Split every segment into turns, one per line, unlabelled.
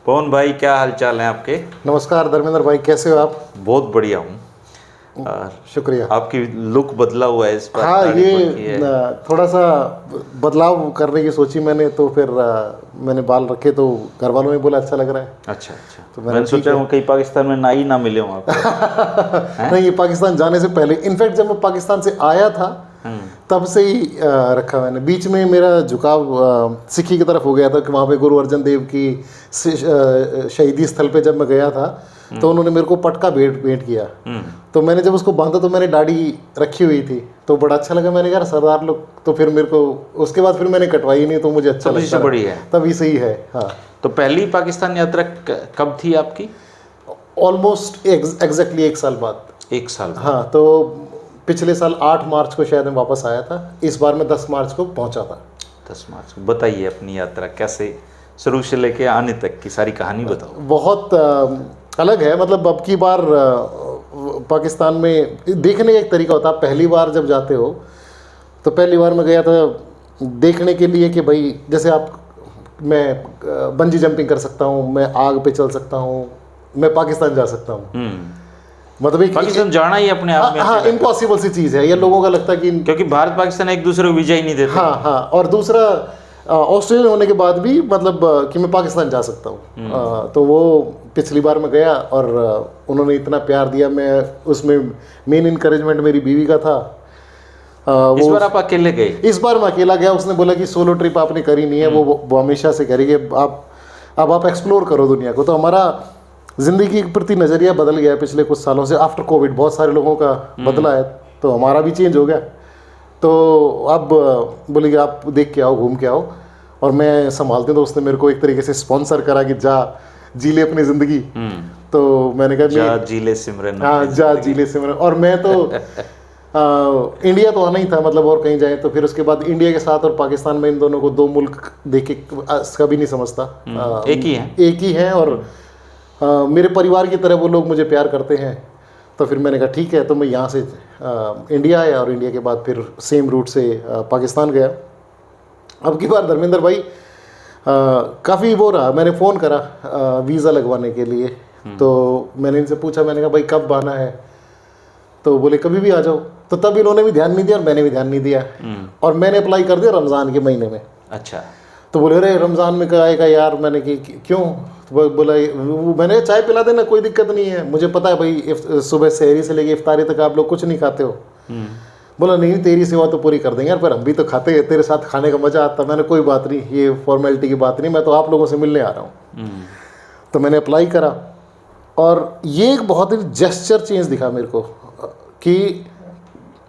पवन भाई, क्या हाल चाल है आपके?
नमस्कार धर्मेंद्र भाई, कैसे हो आप?
बहुत बढ़िया हूँ।
शुक्रिया।
आपकी लुक बदला हुआ है इस बार।
हाँ,
दाढ़ी
ये
बढ़ गई है।
थोड़ा सा बदलाव करने की सोची मैंने, तो फिर मैंने बाल रखे तो घर वालों ने बोला अच्छा लग रहा है।
अच्छा अच्छा।
तो
मैंने सोचा हूँ कहीं पाकिस्तान में नाई ना मिले हूँ आपको।
नहीं, ये पाकिस्तान जाने से पहले, इनफैक्ट जब मैं पाकिस्तान से आया था तब से ही रखा मैंने। बीच में मेरा झुकाव सिक्खी की तरफ हो गया था कि वहाँ पे गुरु अर्जन देव की शहीदी स्थल पे जब मैं गया था तो उन्होंने मेरे को पटका भेंट किया। तो मैंने जब उसको बांधा तो मैंने दाढ़ी रखी हुई थी तो बड़ा अच्छा लगा। मैंने कहा सरदार लोग, तो फिर मेरे को उसके बाद फिर मैंने कटवाई नहीं, तो मुझे अच्छा
तभी से
लगता
बड़ी है।
तभी से ही है। हाँ,
तो पहली पाकिस्तान यात्रा कब थी आपकी?
ऑलमोस्ट एग्जैक्टली 1 साल बाद।
1 साल बाद।
हाँ, तो पिछले साल 8 मार्च को शायद मैं वापस आया था, इस बार मैं 10 मार्च को पहुंचा था।
10 मार्च को। बताइए अपनी यात्रा कैसे शुरू से लेके आने तक की सारी कहानी बताओ।
बहुत अलग है। मतलब अब की बार पाकिस्तान में देखने का एक तरीका होता है। पहली बार जब जाते हो तो पहली बार मैं गया था देखने के लिए कि भाई जैसे मैं बंजी जंपिंग कर सकता हूँ, मैं आग पे चल सकता हूँ, मैं पाकिस्तान जा सकता हूँ। मतलब
पाकिस्तान जाना ही अपने आप में
हाँ, इम्पॉसिबल सी चीज़ है। ये लोगों का लगता है कि
क्योंकि भारत पाकिस्तान एक दूसरे को वीजा ही नहीं देते।
हाँ हाँ, और दूसरा ऑस्ट्रेलिया होने के बाद भी मतलब कि मैं पाकिस्तान जा सकता हूँ। तो वो पिछली बार मैं गया और उन्होंने इतना प्यार दिया। मैं उसमें मेन इनकरेजमेंट मेरी बीवी का था।
इस बार आप अकेले गए?
इस बार मैं अकेला गया। उसने बोला कि सोलो ट्रिप आपने करी नहीं है, वो हमेशा से करेंगे। आप एक्सप्लोर करो दुनिया को। तो हमारा ज़िंदगी के प्रति नज़रिया बदल गया पिछले कुछ सालों से। आफ्टर कोविड बहुत सारे लोगों का बदला है, तो हमारा भी चेंज हो गया। तो अब बोले कि आप देख के आओ, घूम के आओ, और मैं संभालती हूँ। तो उसने मेरे को एक तरीके से स्पॉन्सर करा कि जा जी ले अपनी ज़िंदगी। तो मैंने कहा
जा जी ले सिमरन।
हाँ, जा जी ले सिमरन। और मैं तो इंडिया तो आना ही था, मतलब और कहीं जाए। तो फिर उसके बाद इंडिया के साथ और पाकिस्तान में, इन दोनों को 2 मुल्क देखे कभी नहीं समझता।
एक ही है।
एक ही है, और मेरे परिवार की तरह वो लोग मुझे प्यार करते हैं। तो फिर मैंने कहा ठीक है। तो मैं यहाँ से इंडिया आया और इंडिया के बाद फिर सेम रूट से पाकिस्तान गया। अब की बार धर्मेंद्र भाई काफ़ी वो रहा। मैंने फ़ोन करा वीज़ा लगवाने के लिए। तो मैंने इनसे पूछा, मैंने कहा भाई कब आना है? तो बोले कभी भी आ जाओ। तो तब इन्होंने भी ध्यान नहीं दिया और मैंने भी ध्यान नहीं दिया। और मैंने अप्लाई कर दिया रमज़ान के महीने में।
अच्छा।
तो बोले अरे रमज़ान में क्या आएगा यार? मैंने कि क्यों? तो बोला मैंने चाय पिला देना, कोई दिक्कत नहीं है, मुझे पता है भाई सुबह सहरी से लेके इफ्तारी तक आप लोग कुछ नहीं खाते हो। बोला नहीं, तेरी सेवा तो पूरी कर देंगे यार, पर हम भी तो खाते हैं, तेरे साथ खाने का मज़ा आता। मैंने कोई बात नहीं, ये फॉर्मेलिटी की बात नहीं, मैं तो आप लोगों से मिलने आ रहा हूँ। तो मैंने अप्लाई करा और ये एक बहुत ही जेस्चर चेंज दिखा मेरे को कि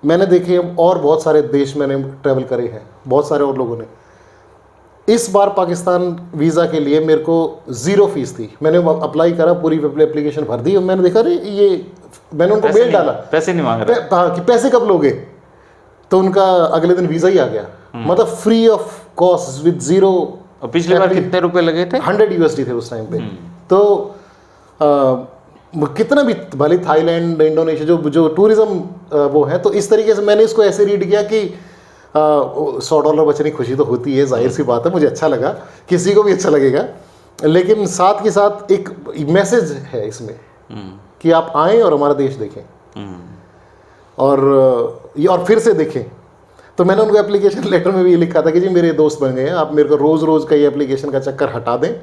मैंने देखे और बहुत सारे देश मैंने ट्रैवल करे हैं, बहुत सारे और लोगों ने। इस बार पाकिस्तान वीज़ा के लिए मेरे को 0 फीस थी। मैंने अप्लाई करा, पूरी एप्लीकेशन भर दी, और मैंने देखा अरे ये, मैंने उनको मेल डाला,
पैसे नहीं मांग रहे।
हाँ, कि पैसे कब लोगे? तो उनका अगले दिन वीज़ा ही आ गया, मतलब फ्री ऑफ कॉस्ट विद 0।
और पिछली बार कितने रुपए लगे थे?
$100 USD थे उस टाइम पे। तो कितना भी भले थाईलैंड, इंडोनेशिया जो टूरिज्म वो है, तो इस तरीके से मैंने इसको ऐसे रीड किया कि $100 बचने की खुशी तो होती है, जाहिर सी बात है। मुझे अच्छा लगा, किसी को भी अच्छा लगेगा। लेकिन साथ के साथ एक मैसेज है इसमें कि आप आएँ और हमारा देश देखें, और फिर से देखें। तो मैंने उनको एप्लीकेशन लेटर में भी ये लिखा था कि जी मेरे दोस्त बन गए हैं, आप मेरे को रोज़ रोज़ का ये एप्लीकेशन का चक्कर हटा दें,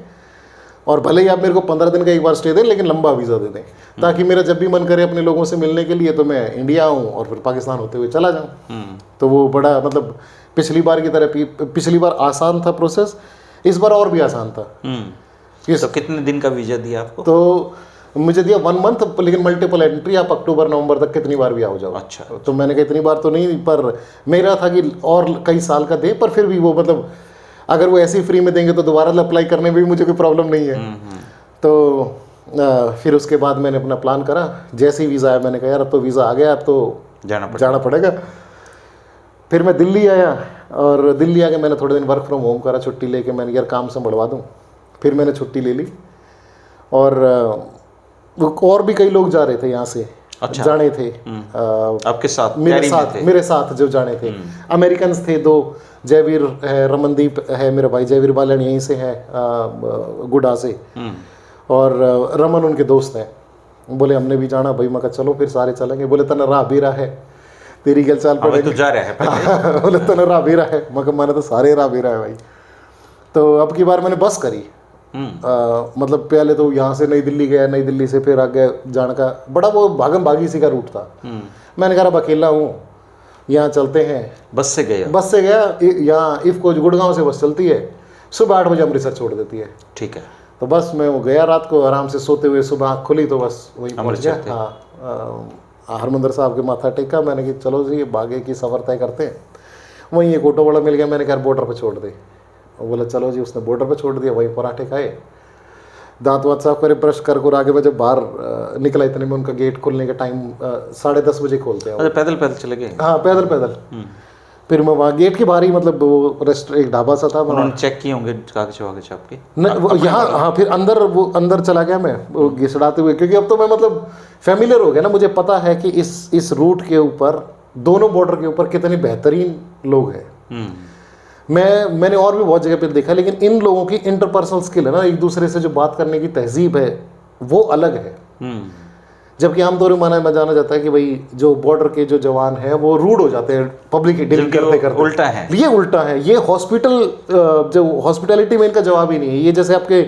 और भले ही आप मेरे को 15 दिन का एक बार स्टे दें, लेकिन लंबा वीज़ा दे दें, ताकि मेरा जब भी मन करे अपने लोगों से मिलने के लिए तो मैं इंडिया आऊँ और फिर पाकिस्तान होते हुए चला जाऊँ। तो वो बड़ा, मतलब पिछली बार की तरह, पिछली बार आसान था प्रोसेस, इस बार और भी आसान था।
तो कितने दिन का वीज़ा दिया आपको?
तो मुझे दिया 1 मंथ, लेकिन मल्टीपल एंट्री, आप अक्टूबर नवंबर तक कितनी बार भी आओ जाओ।
अच्छा।
तो मैंने कहा इतनी बार तो नहीं, पर मेरा था कि और कई साल का दे, पर फिर भी वो मतलब अगर वो ऐसे ही फ्री में देंगे तो दोबारा अप्लाई करने में भी मुझे कोई प्रॉब्लम नहीं है। तो फिर उसके बाद मैंने अपना प्लान करा। जैसे ही वीज़ा आया मैंने कहा यार अब तो वीज़ा आ गया, अब तो जाना पड़ेगा। फिर मैं दिल्ली आया, और दिल्ली आके मैंने थोड़े दिन वर्क फ्रॉम होम करा, छुट्टी लेके। मैंने यार काम संभलवा दूँ। फिर मैंने छुट्टी ले ली, और भी कई लोग जा रहे थे यहाँ से
अच्छा।
जाने थे।
आपके साथ
मेरे साथ जो जाने थे अमेरिकन थे 2, जयवीर है, रमनदीप है मेरा भाई, जयवीर बालन यहीं से है गुडा से, और रमन उनके दोस्त हैं। बोले हमने भी जाना भाई, मैं कहा चलो फिर सारे चलेंगे। बोले तना राह भी रहा है, तेरी गल चाल पड़ेगी
तो जा रहा है पहले।
बोले तना राह भी रहा है, मैं कहा मैंने तो सारे राह भी रहा है भाई। तो अब की बार मैंने बस करी, मतलब पहले तो यहाँ से नई दिल्ली गया, नई दिल्ली से फिर आगे जाने का बड़ा वो भागम भागी सी का रूट था। मैंने कहा अब अकेला हूँ, यहाँ चलते हैं।
बस से गया
यहाँ इफ़को गुड़गांव से बस चलती है, सुबह 8 बजे अमृतसर छोड़ देती है।
ठीक है।
तो बस मैं वो गया, रात को आराम से सोते हुए सुबह आँख खुली तो बस वही पहुँच गया। हाँ, हरमंदर साहब के माथा टेका, मैंने कि चलो जी बागे की सफ़र तय करते हैं। वहीं एक ऑटो वाला मिल गया, मैंने कहा बॉर्डर पर छोड़ दे। वो बोला चलो जी, उसने बॉर्डर पर छोड़ दिया। वहीं पराठे खाए, दांत वात साफ करे, ब्रश कर आगे मैं जब बाहर निकला इतने में उनका गेट खुलने का टाइम 10:30 बजे खोलते हैं।
पैदल चले गए?
हाँ पैदल। फिर मैं वहाँ गेट के बाहर ही, मतलब वो एक ढाबा सा था,
उन्होंने चेक किए होंगे कागज वागज आपके?
यहाँ हाँ, फिर अंदर चला गया मैं वो घिसड़ाते हुए, क्योंकि अब तो मैं मतलब फैमिलियर हो गया ना, मुझे पता है कि इस रूट के ऊपर, दोनों बॉर्डर के ऊपर कितने बेहतरीन लोग हैं। मैंने और भी बहुत जगह पे देखा, लेकिन इन लोगों की इंटरपर्सनल स्किल है ना, एक दूसरे से जो बात करने की तहजीब है वो अलग है। जबकि आमतौर पर जाना जाता है कि भाई जो बॉर्डर के जो जवान हैं वो रूड हो जाते हैं पब्लिक डील करते।
उल्टा है
ये जो हॉस्पिटैलिटी में इनका जवाब ही नहीं है। ये जैसे आपके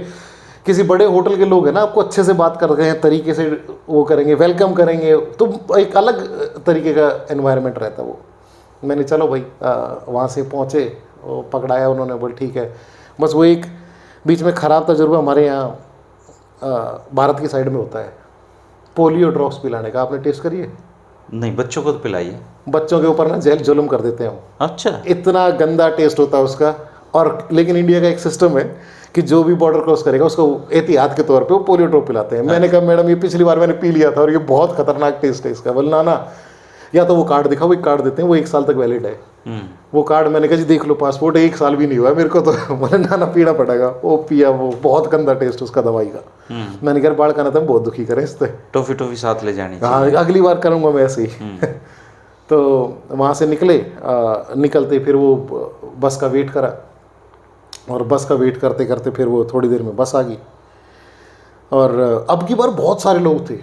किसी बड़े होटल के लोग हैं ना, आपको अच्छे से बात कर रहे हैं, तरीके से वो करेंगे, वेलकम करेंगे, तो एक अलग तरीके का एनवायरनमेंट रहता है वो। मैंने चलो भाई वहाँ से पहुँचे, पकड़ाया उन्होंने, बोल ठीक है। बस वो एक बीच में ख़राब तजुर्बा हमारे यहाँ भारत की साइड में होता है, पोलियो ड्रॉप्स पिलाने का। आपने टेस्ट करिए?
नहीं, बच्चों को तो पिलाइए।
बच्चों के ऊपर ना जेल जुल्म कर देते हैं।
अच्छा।
इतना गंदा टेस्ट होता है उसका। और लेकिन इंडिया का एक सिस्टम है कि जो भी बॉर्डर क्रॉस करेगा उसको एहतियात के तौर पे वो पोलियो ड्रॉप पिलाते हैं। मैंने कहा मैडम ये पिछली बार मैंने पी लिया था और ये बहुत खतरनाक टेस्ट है इसका। बोले ना, या तो वो कार्ड दिखाओ, एक कार्ड देते हैं वो 1 साल तक वैलिड है। वो कार्ड, मैंने कहा जी देख लो पासपोर्ट, 1 साल भी नहीं हुआ मेरे को तो। बोले ना पीना पड़ेगा। वो पिया, वो बहुत गंदा टेस्ट उसका दवाई का। मैंने कहा बाढ़ का ना तुम बहुत दुखी करें इससे,
टॉफी साथ ले जानी।
हाँ, अगली बार करूँगा मैं ऐसे ही। तो वहाँ से निकलते फिर वो बस का वेट करा, और बस का वेट करते करते फिर वो थोड़ी देर में बस आ गई। और अब की बार बहुत सारे लोग थे,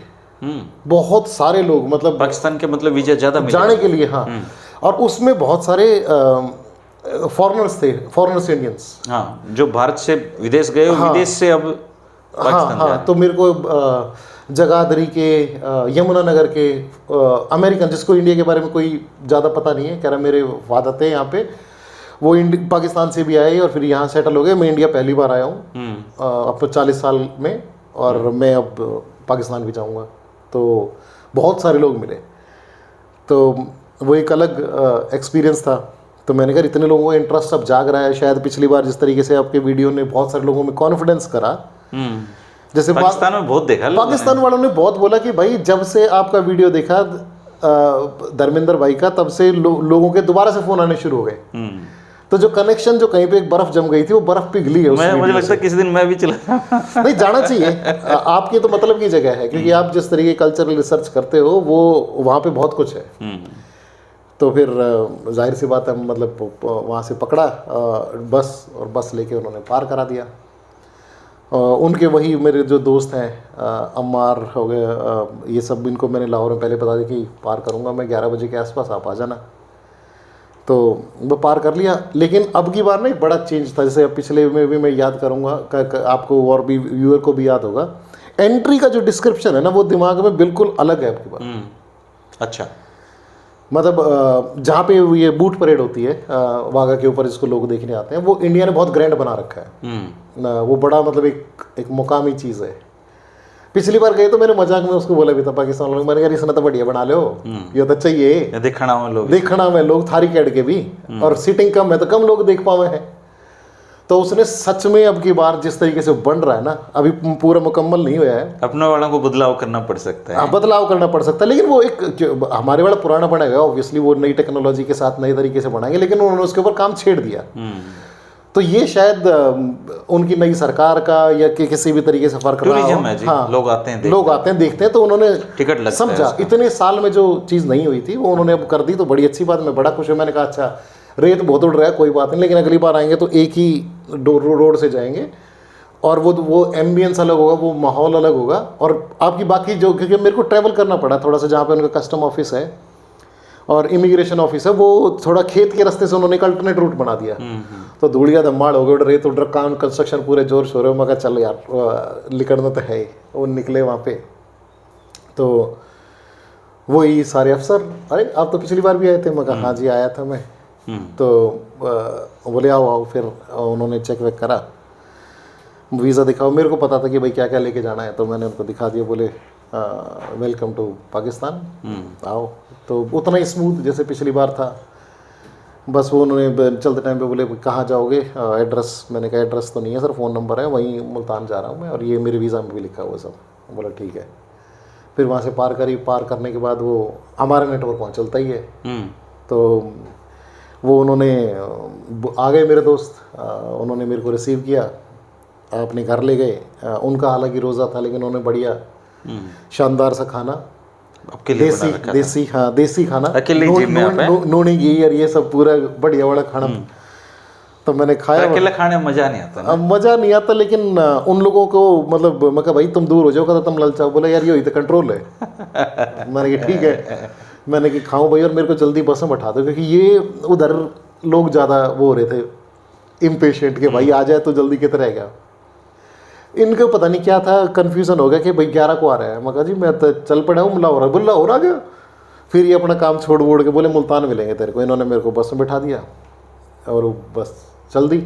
बहुत सारे लोग, मतलब
पाकिस्तान के मतलब वीजा ज़्यादा
जाने के लिए। हाँ, और उसमें बहुत सारे फॉरेनर्स थे, फॉरेनर्स इंडियंस।
हाँ, जो भारत से विदेश गए,
हाँ,
विदेश से अब पाकिस्तान जा रहे हैं।
तो मेरे को जगाधरी के, यमुनानगर के अमेरिकन, जिसको इंडिया के बारे में कोई ज़्यादा पता नहीं है, कह रहा मेरे फादर थे यहाँ पे, वो पाकिस्तान से भी आए और फिर यहाँ सेटल हो गए। मैं इंडिया पहली बार आया हूँ अब तो 40 साल में, और मैं अब पाकिस्तान भी जाऊँगा। तो बहुत सारे लोग मिले, तो वो एक अलग एक्सपीरियंस था। तो मैंने कहा इतने लोगों का इंटरेस्ट अब जाग रहा है, शायद पिछली बार जिस तरीके से आपके वीडियो ने बहुत सारे लोगों में कॉन्फिडेंस करा, जैसे
पाकिस्तान में बहुत देखा,
पाकिस्तान वालों ने बहुत बोला कि भाई जब से आपका वीडियो देखा धर्मेंद्र भाई का, तब से लोगों के दोबारा से फ़ोन आने शुरू हो गए। तो जो कनेक्शन, जो कहीं पे एक बर्फ जम गई थी, वो बर्फ पिघली है।
मुझे लगता है किसी दिन मैं भी चला
नहीं, जाना चाहिए। आपकी तो मतलब की जगह है, क्योंकि आप जिस तरीके कल्चरल रिसर्च करते हो वो वहाँ पे बहुत कुछ है। तो फिर जाहिर सी बात है, मतलब वहाँ से पकड़ा बस, और बस लेके उन्होंने पार करा दिया। उनके वही मेरे जो दोस्त हैं, अम्मार हो गए, ये सब, इनको मैंने लाहौर में पहले बता दिया कि पार करूँगा मैं 11 बजे के आसपास, आप आ जाना। तो वो पार कर लिया। लेकिन अब की बार ना एक बड़ा चेंज था, जैसे पिछले में भी मैं याद करूँगा, आपको और भी व्यूअर को भी याद होगा, एंट्री का जो डिस्क्रिप्शन है ना, वो दिमाग में बिल्कुल अलग है अब की बार।
अच्छा,
मतलब जहाँ पे ये बूट परेड होती है वाघा के ऊपर, जिसको लोग देखने आते हैं, वो इंडिया ने बहुत ग्रैंड बना रखा है। वो बड़ा मतलब एक मुकामी चीज़ है। पिछली बार गए तो मैंने मजाक में उसको बोला भी था पाकिस्तान लोग, मैंने कहा इसने तो बढ़िया बना लो, ये तो चाहिए देखना में लोग थारी कैड के भी, और सीटिंग कम है तो कम लोग देख पावे हैं। तो उसने सच में अब की बार जिस तरीके से बन रहा है ना, अभी पूरा मुकम्मल नहीं हुआ है,
अपने वालों को बदलाव करना पड़ सकता है।
बदलाव करना पड़ सकता है, लेकिन वो एक हमारे वाला पुराना बना हुआ, ऑब्वियसली वो नई टेक्नोलॉजी के साथ नए तरीके से बनाएंगे, लेकिन उन्होंने उसके ऊपर काम छेड़ दिया। तो ये शायद उनकी नई सरकार का या कि किसी भी तरीके से फर्क रहा हो।
टूरिज्म है जी, लोग आते हैं
लोग आते हैं देखते हैं, तो उन्होंने
टिकट लगता है
समझा
उसका।
इतने साल में जो चीज़ नहीं हुई थी वो उन्होंने अब कर दी, तो बड़ी अच्छी बात, मैं बड़ा खुश हूँ। मैंने कहा अच्छा रेत बहुत उड़ रहा है, कोई बात नहीं, लेकिन अगली बार आएंगे तो एक ही रोड से जाएंगे और वो एम्बियंस अलग होगा, वो माहौल अलग होगा। और आपकी बाकी जो, क्योंकि मेरे को ट्रैवल करना पड़ा थोड़ा सा, जहाँ पे उनका कस्टम ऑफिस है और इमिग्रेशन ऑफिस है, वो थोड़ा खेत के रास्ते से उन्होंने एक अल्टरनेट रूट बना दिया। तो धूड़िया धम्माड़ हो गए, उड़ रेत उड़ रहा, काम कंस्ट्रक्शन पूरे जोर शोर है। मैं कहा चल यार निकलना तो है ही। वो निकले वहाँ पे, तो वही सारे अफसर, अरे आप तो पिछली बार भी आए थे। मैं कहा हाँ जी आया था मैं। तो बोले आओ आओ, फिर उन्होंने चेक वेक करा, वीज़ा दिखाओ। मेरे को पता था कि भाई क्या क्या लेके जाना है, तो मैंने उनको दिखा दिया। बोले वेलकम टू पाकिस्तान, आओ। तो उतना ही स्मूथ जैसे पिछली बार था। बस वो उन्होंने चलते टाइम पे बोले कहाँ जाओगे, एड्रेस। मैंने कहा एड्रेस तो नहीं है सर, फ़ोन नंबर है, वहीं मुल्तान जा रहा हूँ मैं, और ये मेरे वीज़ा में भी लिखा हुआ सब। बोला ठीक है। फिर वहाँ से पार करने के बाद वो हमारा नेटवर्क वहाँ चलता ही है। तो वो उन्होंने आ गए मेरे दोस्त, उन्होंने मेरे को रिसीव किया, अपने घर ले गए। उनका हालांकि रोज़ा था, लेकिन उन्होंने बढ़िया शानदार सा खाना,
आपके लिए बना रखा था।
देसी खाना,
अकेले जिम में आप हैं?
नूनी घी और ये सब पूरा बढ़िया वाला खाना। तो मैंने खाया।
अकेले खाने में मजा नहीं आता ना?
मज़ा नहीं आता, लेकिन उन लोगों को मतलब मैं कहा भाई तुम दूर हो जाओ, कहता तुम ललचाओ। बोला यार ये ही तो कंट्रोल है। मैंने कहा ठीक है। मैंने कि खाऊं भाई, और मेरे को जल्दी बस में बैठा दो, क्योंकि ये उधर लोग ज़्यादा वो हो रहे थे इम्पेशेंट के, भाई आ जाए तो जल्दी कितना रहेगा। इनको पता नहीं क्या था, कन्फ्यूज़न हो गया कि भाई 11 को आ रहा है। मैं कहा जी मैं तो चल पड़ा हूँ, लाहौर। बोल लाहौर आ गया। फिर ये अपना काम छोड़ वोड़ के बोले मुल्तान मिलेंगे तेरे को। इन्होंने मेरे को बस में बैठा दिया और वो बस चल दी।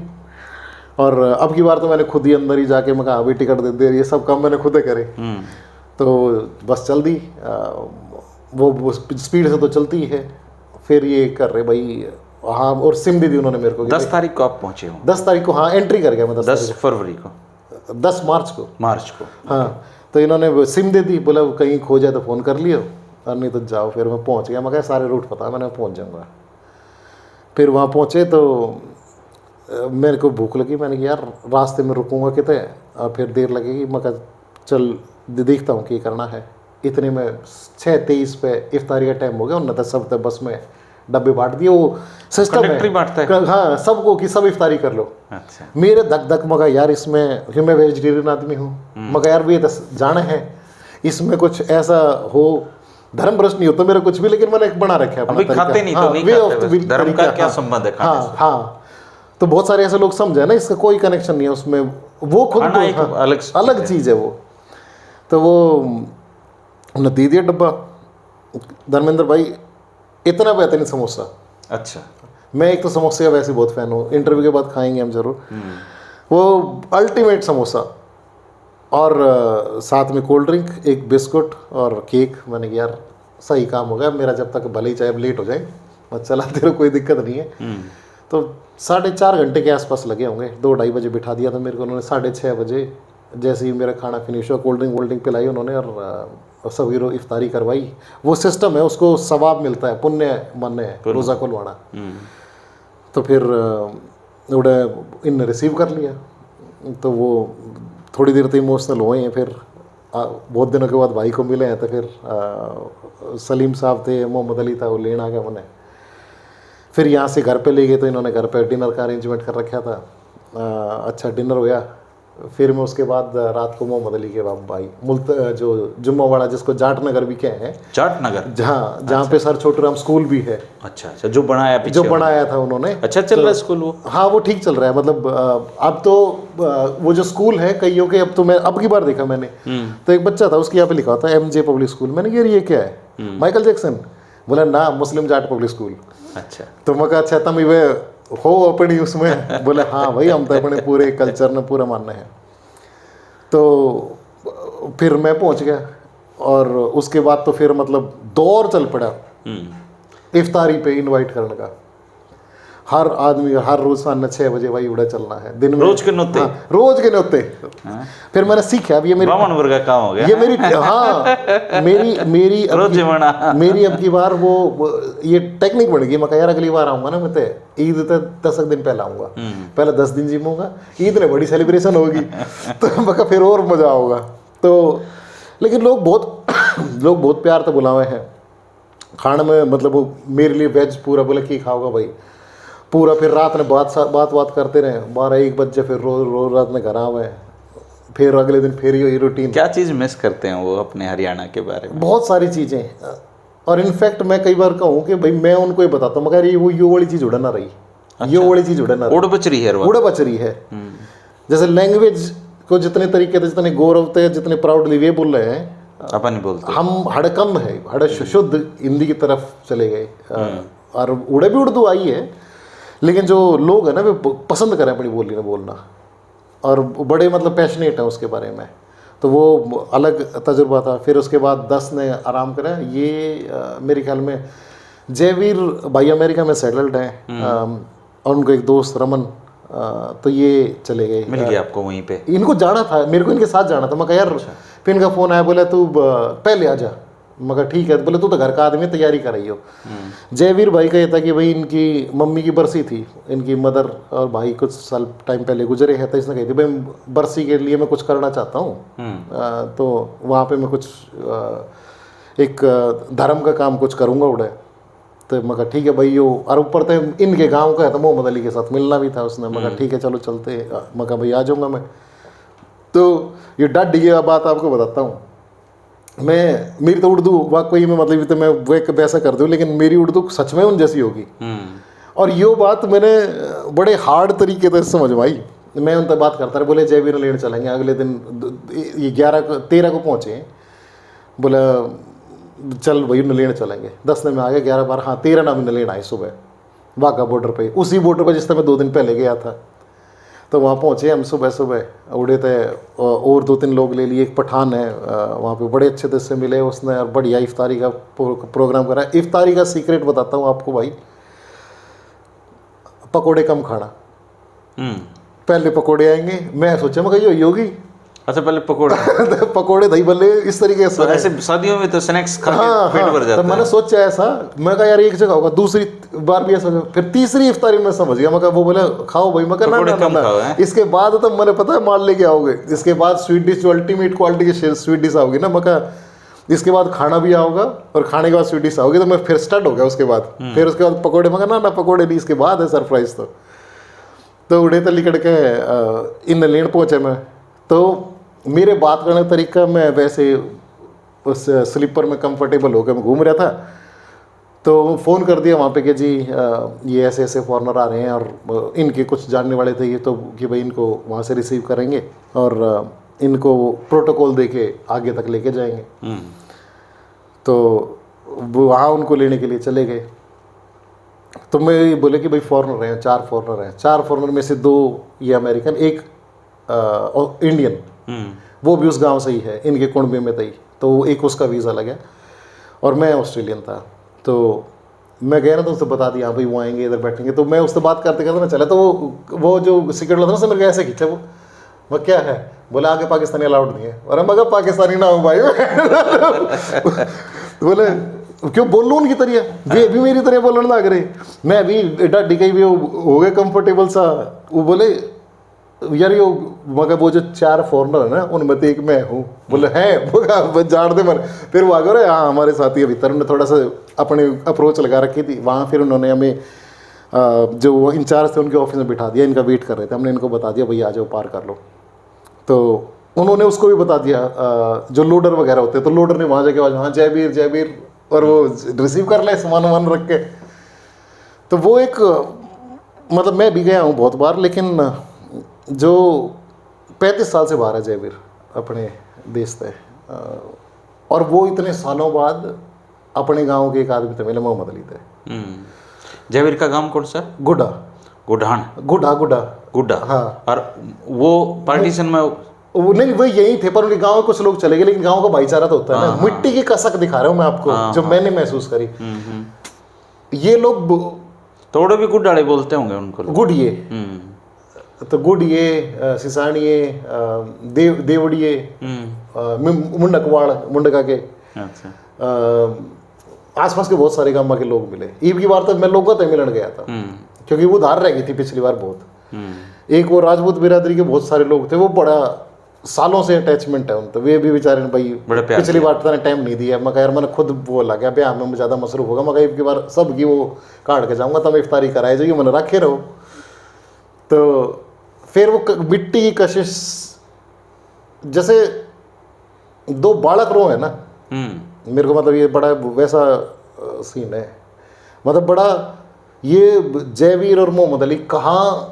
और अब की बार तो मैंने खुद ही अंदर ही जाके, मैं कहा अभी टिकट दे दे, ये सब काम मैंने खुद ही करे। तो बस चल दी। वो स्पीड से तो चलती ही है। फिर ये कर रहे भाई, हाँ, और सिम दे दी उन्होंने मेरे को।
10 तारीख को आप पहुँचे हो?
10 तारीख को, हाँ, एंट्री कर गया मैं।
10 फरवरी को,
10 मार्च को। हाँ, तो इन्होंने सिम दे दी। बोला कहीं खो जाए तो फ़ोन कर लियो, और नहीं तो जाओ। फिर मैं पहुंच गया। मैं कहा सारे रूट पता है, मैंने पहुंच जाऊंगा। फिर वहाँ पहुँचे तो मेरे को भूख लगी। मैंने कहा यार रास्ते में रुकूंगा कितने, और फिर देर लगेगी। मैं कहा चल देखता हूँ क्या करना है। इतने में 6:23 पे इफ्तारी का टाइम हो गया। उन्होंने सब बस में डब्बे बांट दिए। वो सिस्टम है,
बांटता है।
हाँ, सबको कि सब इफ्तारी कर लो।
अच्छा। मेरे
मेरे धक मगा यार इसमें, मैं वेजिटेरियन आदमी हूँ, मगर यार भी जाना है इसमें, कुछ ऐसा हो, धर्म भ्रष्ट नहीं हो तो मेरा कुछ भी, लेकिन मैंने एक बना रखा है अपना तरीका।
खाते नहीं
हाँ,
तो नहीं
वे
खाते,
ऑफ द
धर्म का क्या संबंध है खाने से?
हाँ, तो बहुत सारे ऐसे लोग समझे ना, इसका कोई कनेक्शन नहीं है उसमें। वो खुद को,
एक
अलग चीज़ है वो। तो वो उन्हें दे दिया डब्बा। धर्मेंद्र भाई इतना बेहतरीन समोसा।
अच्छा।
मैं एक तो समोसे का वैसे बहुत फ़ैन हूँ, इंटरव्यू के बाद खाएंगे हम जरूर। वो अल्टीमेट समोसा, और साथ में कोल्ड ड्रिंक, एक बिस्कुट और केक। मैंने कहा यार सही काम हो गया मेरा, जब तक भले ही चाहे लेट हो जाए, मैं चलाते रहो, कोई दिक्कत नहीं है। तो 4.5 घंटे के आसपास लगे होंगे। 2-2:30 बजे बिठा दिया था मेरे को उन्होंने। 6:30 बजे जैसे ही मेरा खाना फिनिश हुआ, कोल्ड ड्रिंक पिलाई उन्होंने, और सभी रो इफ्तारी करवाई। वो सिस्टम है, उसको सवाब मिलता है, पुण्य मान्य है रोज़ा खुलवाना। तो फिर उड़े इन रिसीव कर लिया। तो वो थोड़ी देर तो इमोशनल हुए हैं। फिर बहुत दिनों के बाद भाई को मिले हैं। तो फिर सलीम साहब थे, मोहम्मद अली था, वो लेने आ गया उन्हें। फिर यहाँ से घर पे ले गए, तो इन्होंने घर पे डिनर का अरेंजमेंट कर रखा था। अच्छा डिनर हुआ। फिर मैं उसके बाद रात को मोहम्मद अली के भाई जो जुम्मा वाला, जिसको जाट नगर भी कहे हैं,
जाट नगर,
जहाँ पे सर छोटूराम स्कूल भी है।
अच्छा, जो बनाया पीछे,
जो बनाया था उन्होंने।
अच्छा चल रहा है स्कूल वो? हाँ,
वो ठीक चल रहा है। मतलब अब तो वो जो स्कूल है कईयों के, अब तो मैं अब की बार देखा मैंने, तो एक बच्चा था उसके यहाँ पे लिखा होता है MJ पब्लिक स्कूल। मैंने कहा ये क्या है, माइकल जैक्सन? बोला ना, मुस्लिम जाट पब्लिक स्कूल।
अच्छा।
तो मैं कहा अच्छा तुम वे हो अपनी उसमें? बोले हाँ भाई, हम तो अपने पूरे कल्चर ने पूरा मानना है। तो फिर मैं पहुंच गया, और उसके बाद तो फिर मतलब दौर चल पड़ा इफ्तारी पे इनवाइट करने का। हर आदमी हर रोज सामने 6 बजे भाई उड़ा चलना है दिन में,
रोज के नोते?
हाँ, रोज के नोते। फिर मैंने सीखा, अब ये मेरी
ब्राह्मण वर्ग का काम हो गया।
ये मेरी हाँ मेरी
रोज जमाना।
मेरी अब की बार वो ये टेक्निक बन गई। मैं कहा यार अगली बार आऊंगा ना, मैं तो ईद तक 10 दिन पहले आऊंगा, पहले 10 दिन जिमूंगा, ईद में बड़ी सेलिब्रेशन होगी तो मैं कहा फिर और मजा होगा। तो लेकिन लोग बहुत प्यार से बुलावे हैं खाने में, मतलब वो मेरे लिए वेज पूरा, बोले की खाओगा भाई पूरा। फिर रात में बात करते रहे 12-1 बजे, फिर रोज रात में घर आवे, फिर अगले दिन फिर ये रूटीन।
क्या चीज़ मिस करते हैं वो अपने हरियाणा के बारे में?
बहुत सारी चीज़ें, और इनफैक्ट मैं कई बार कहूँ कि भाई मैं उनको ही बताता हूँ, मगर ये वाली चीज़ उड़ा ना रही, ये वाली चीज़ उड़ा ना रही,
उड़ बच रही है,
उड़ा बच रही है। जैसे लैंग्वेज को जितने तरीके से, जितने गौरव थे, जितने प्राउडली वे बोल रहे हैं,
अपन नहीं बोलते,
हम हड़कम है, हड़ शुद्ध हिंदी की तरफ चले गए। और उड़े भी उर्दू आई है, लेकिन जो लोग हैं ना वे पसंद करें अपनी बोली में बोलना, और बड़े मतलब पैशनेट हैं उसके बारे में, तो वो अलग तजुर्बा था। फिर उसके बाद 10 ने आराम करा। ये मेरे ख्याल में जयवीर भाई अमेरिका में सेटल्ड हैं, और उनको एक दोस्त रमन, तो ये चले गए।
मिल गया आपको वहीं पे?
इनको जाना था, मेरे को इनके साथ जाना था। मैं कहा यार, फिर इनका फ़ोन आया, बोला तू पहले आ जा। मगर ठीक है, बोले तू तो घर का आदमी, तैयारी कर रही हो। जयवीर भाई का ये था कि भाई इनकी मम्मी की बरसी थी, इनकी मदर और भाई कुछ साल टाइम पहले गुजरे हैं, तो इसने कही थी भाई बरसी के लिए मैं कुछ करना चाहता हूँ, तो वहाँ पे मैं कुछ एक धर्म का काम कुछ करूँगा उड़े। तो मगर ठीक है भाई, यो और ऊपर तो इनके गांव का है, तो मोहम्मद अली के साथ मिलना भी था उसने। मगर ठीक है चलो चलते, मगर भाई आ जाऊँगा मैं। तो ये डाडी की बात आपको बताता हूँ, मेरी तो उर्दू वाकई में मतलब तो मैं वैसा कर दूँ, लेकिन मेरी उर्दू सच में उन जैसी होगी। और यो बात मैंने बड़े हार्ड तरीके से समझ आई। मैं उनसे बात करता रहा, बोले जयवीर लेने चलेंगे अगले दिन, ये 13 को पहुँचे, बोला चल भाई उन्हें लेने चलेंगे। 10 में आ गए, 11-12, हाँ 13 नाम ने लेना आए सुबह वाघा बॉर्डर पे, उसी बॉर्डर पे जिस तरह मैं 2 दिन पहले गया था। तो वहाँ पहुँचे हम सुबह उड़े थे, और 2-3 लोग ले लिए। एक पठान है वहाँ पे, बड़े अच्छे से मिले उसने, और बढ़िया इफ्तारी का प्रोग्राम करा। इफ्तारी का सीक्रेट बताता हूँ आपको भाई, पकोड़े कम खाना। पहले पकोड़े आएंगे, मैं सोचा मैं कही होगी,
अच्छा पहले पकोड़े
पकोड़े दही बल्ले इस तरीके से।
तो ऐसे शादियों में तो स्नैक्स खा के पेट भर जाता है।
तो मैंने सोचा ऐसा, मैं कहा यार एक जगह होगा, दूसरी बार भी ऐसा, फिर तीसरी इफ्तारी में समझ गया। मैं कहा वो बोले खाओ भाई, मैं कहना इसके बाद तो मैंने पता है माल लेके आओगे, इसके बाद स्वीट डिश जो अल्टीमेट क्वालिटी की स्वीट डिश आओगी ना, मैं कहा इसके बाद खाना भी आओगा, और खाने के बाद स्वीट डिश आओगी। तो मैं फिर स्टार्ट हो गया उसके बाद, फिर उसके बाद पकौड़े, मैं ना पकौड़े नहीं, इसके बाद है सरप्राइज। तो उड़े तली करके इन लेन पहुँचे मैं, तो मेरे बात करने का तरीका, मैं वैसे उस स्लीपर में कंफर्टेबल होकर मैं घूम रहा था। तो फ़ोन कर दिया वहाँ पे कि जी ये ऐसे ऐसे फॉरनर आ रहे हैं, और इनके कुछ जानने वाले थे ये, तो कि भाई इनको वहाँ से रिसीव करेंगे और इनको प्रोटोकॉल दे के आगे तक लेके जाएंगे। तो वो वहाँ उनको लेने के लिए चले गए। तो मैं बोले कि भाई फॉरनर हैं, 4 फॉरनर हैं। 4 फॉरनर में से 2 ये अमेरिकन, एक इंडियन, वो भी उस गांव से ही है, इनके कुंडबे में थी, तो एक उसका वीज़ा लगा, और मैं ऑस्ट्रेलियन था। तो मैं गया ना, तो उससे बता दिया हाँ भाई वो आएंगे, इधर बैठेंगे। तो मैं उससे बात करते करते मैं चला, तो वो जो सिक्योरिटी वाला था ना, मेरे को ऐसे खींचा, वो क्या है, बोला आगे पाकिस्तानी अलाउड नहीं है। और मैं कहा पाकिस्तानी ना हो भाई बोले क्यों बोल लूँ उनकी तरह, वे भी मेरी तरह बोलने लग रहे। मैं अभी डाडी कहीं भी हो गए कंफर्टेबल सा। वो बोले यार यो, मगर वो जो 4 फॉरनर है ना, उनमें तो एक मैं हूँ। बोले हैं जान दे मन। फिर वो आगे रहे, हाँ हमारे साथी अभी तरन ने थोड़ा सा अपने अप्रोच लगा रखी थी वहाँ। फिर उन्होंने हमें जो इंचार्ज थे उनके ऑफिस में बिठा दिया, इनका वेट कर रहे थे। हमने इनको बता दिया भैया आ जाओ पार कर लो। तो उन्होंने उसको भी बता दिया, जो लोडर वगैरह होते हैं, तो लोडर ने वहाँ जाके आवाज, हाँ जयवीर, और वो रिसीव कर ले सामान वामान रख के। तो वो एक मतलब मैं भी गया हूँ बहुत बार, लेकिन जो 35 साल से बाहर है जयवीर अपने देश से, और वो इतने सालों बाद अपने गांव के एक आदमी थे, मिले मोहम्मद अली थे।
जयवीर का गांव कौन सा?
गुड्डा। हाँ।
और वो पार्टीशन में
नहीं वही यही थे, पर उनके गांव में कुछ लोग चले गए, लेकिन गांव का भाईचारा तो होता है ना। मिट्टी की कसक दिखा रहा हूँ मैं आपको, जो मैंने महसूस करी। ये लोग
तोड़े भी गुड्डाड़े बोलते होंगे उनको लोग।
गुड़िए,
हम्म
तो गुड़िए, सिसानिए, देवड़िए, मुंडकवाड़, मुंडका के
अच्छा।
आसपास के बहुत सारे गांव के लोग मिले। ईब की बार तो मैं लोगों से मिलन गया था, क्योंकि वो धार रह गई थी पिछली बार बहुत। एक वो राजपूत बिरादरी के बहुत सारे लोग थे, वो बड़ा सालों से अटैचमेंट है उनसे, वे भी बेचारे ने भाई
बड़े प्यार
पिछली बार तो टाइम नहीं दिया। मैं यार मैंने खुद वो लगा ब्याह में मैं ज़्यादा मसरूफ होगा, मगर एक बार सब की वो काट के जाऊंगा, तब इफ्तारी कराए जाइए, मैंने रखे रहो। तो फिर वो मिट्टी की कशिश, जैसे दो बालक रो है ना, मेरे को मतलब ये बड़ा वैसा सीन है, मतलब बड़ा ये जयवीर और मोहम्मद अली कहाँ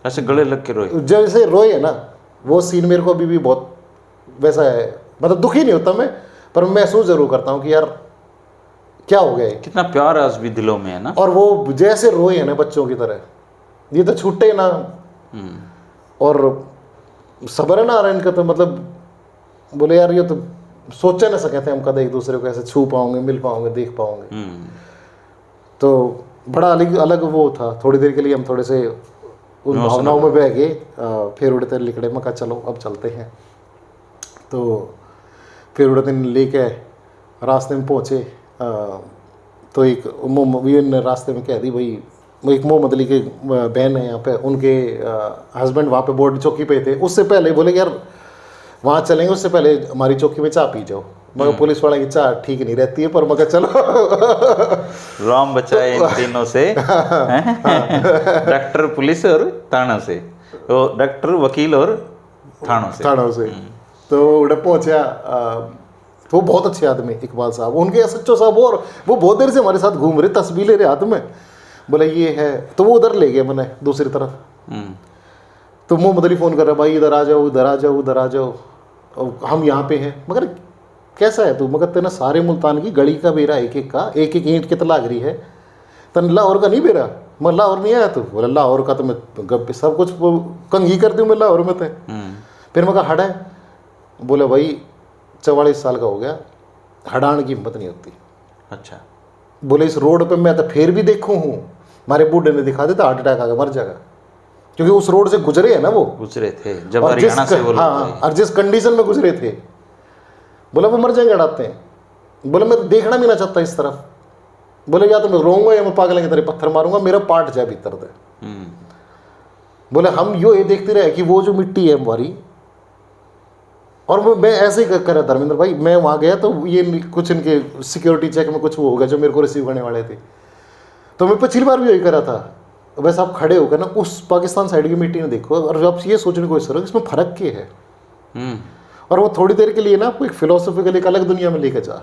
ऐसे गले लग के रोए।
जैसे रोए है ना, वो सीन मेरे को अभी भी बहुत वैसा है। मतलब दुखी नहीं होता मैं, पर महसूस जरूर करता हूँ कि यार क्या हो गया है।
कितना प्यार आज भी दिलों में है ना।
और वो जैसे रोए है ना बच्चों की तरह, ये तो छूटे ना। और सब्र है ना आ रहा है इनका, तो मतलब बोले यार ये तो सोच ना सके थे हम कदे एक दूसरे को ऐसे छू पाओगे, मिल पाओगे, देख पाओगे। तो बड़ा अलग अलग वो था। थोड़ी देर के लिए हम थोड़े से उन भावनाओं में बह गए, फिर उड़ते लिकड़े में कहा चलो अब चलते हैं। तो फिर उड़ते लेके रास्ते में पहुँचे, तो एक ने रास्ते में कह दी भाई, एक मोहम्मद अली के बहन है यहाँ पे, उनके हस्बैंड वहाँ पे बोर्ड चौकी पे थे। उससे पहले बोले यार वहाँ चलेंगे, उससे पहले हमारी चौकी में चाय पी जाओ। मगर पुलिस वाला की चाय ठीक नहीं रहती है, पर मगर चलो
राम बचाए इन तीनों से, डॉक्टर, पुलिस और थाना से, तो डॉक्टर, वकील और थानों से।
तो उड़े पहुँचा, तो वो बहुत अच्छे आदमी इकबाल साहब, उनके एसएचओ साहब, और वो बहुत देर से हमारे साथ घूम रहे, तस्वीर ले रहे हाथ में। बोला ये है, तो वो उधर ले गए मैंने दूसरी तरफ। तो मोहम्मद अली फ़ोन कर रहा, भाई इधर आ जाओ, इधर आ जाओ, इधर आ जाओ, हम यहाँ पे हैं। मगर कैसा है तू, मगर तेना सारे मुल्तान की गली का बेरा एक एक का, एक एक ईंट कितना लाग रही है, तन लाहौर का नहीं बेरा। मैं लाहौर नहीं आया तू? बोला लाहौर का तो मैं गप सब कुछ कंघी कर दूँ मैं लाहौर में थे। फिर मैं कहा हड़ा है? बोला भाई 44 साल का हो गया, हड़ाने की हिम्मत नहीं होती।
अच्छा।
बोले इस रोड पे मैं तो फिर भी देखूँ हूँ, हमारे बूढ़े ने दिखा देता हार्ट अटैक आकर मर जाएगा, क्योंकि उस रोड से गुजरे है ना वो,
गुजरे थे जब हरियाणा से वो।
हाँ, और जिस कंडीशन में गुजरे थे, बोला वो मर जाएंगे अड़ाते हैं। बोले मैं तो देखना भी ना चाहता इस तरफ। बोले या तो मैं रोऊंगा या मैं पागल की तरह पत्थर मारूंगा, मेरा पार्ट जाए भीतर दे। बोले हम यो ये देखते रहे कि वो जो मिट्टी है हमारी, और वो मैं ऐसे ही कर रहा धर्मेंद्र भाई, मैं वहाँ गया तो ये कुछ इनके सिक्योरिटी चेक में कुछ वो हो गया जो मेरे को रिसीव करने वाले थे। तो मैं पिछली बार भी यही करा था। वैसे आप खड़े होकर ना उस पाकिस्तान साइड की मिट्टी में देखो, और आप ये सोचने की कोशिश करो इसमें फ़र्क क्या है। और वो थोड़ी देर के लिए ना आपको एक फिलोसफिकल एक अलग दुनिया में लेकर जा।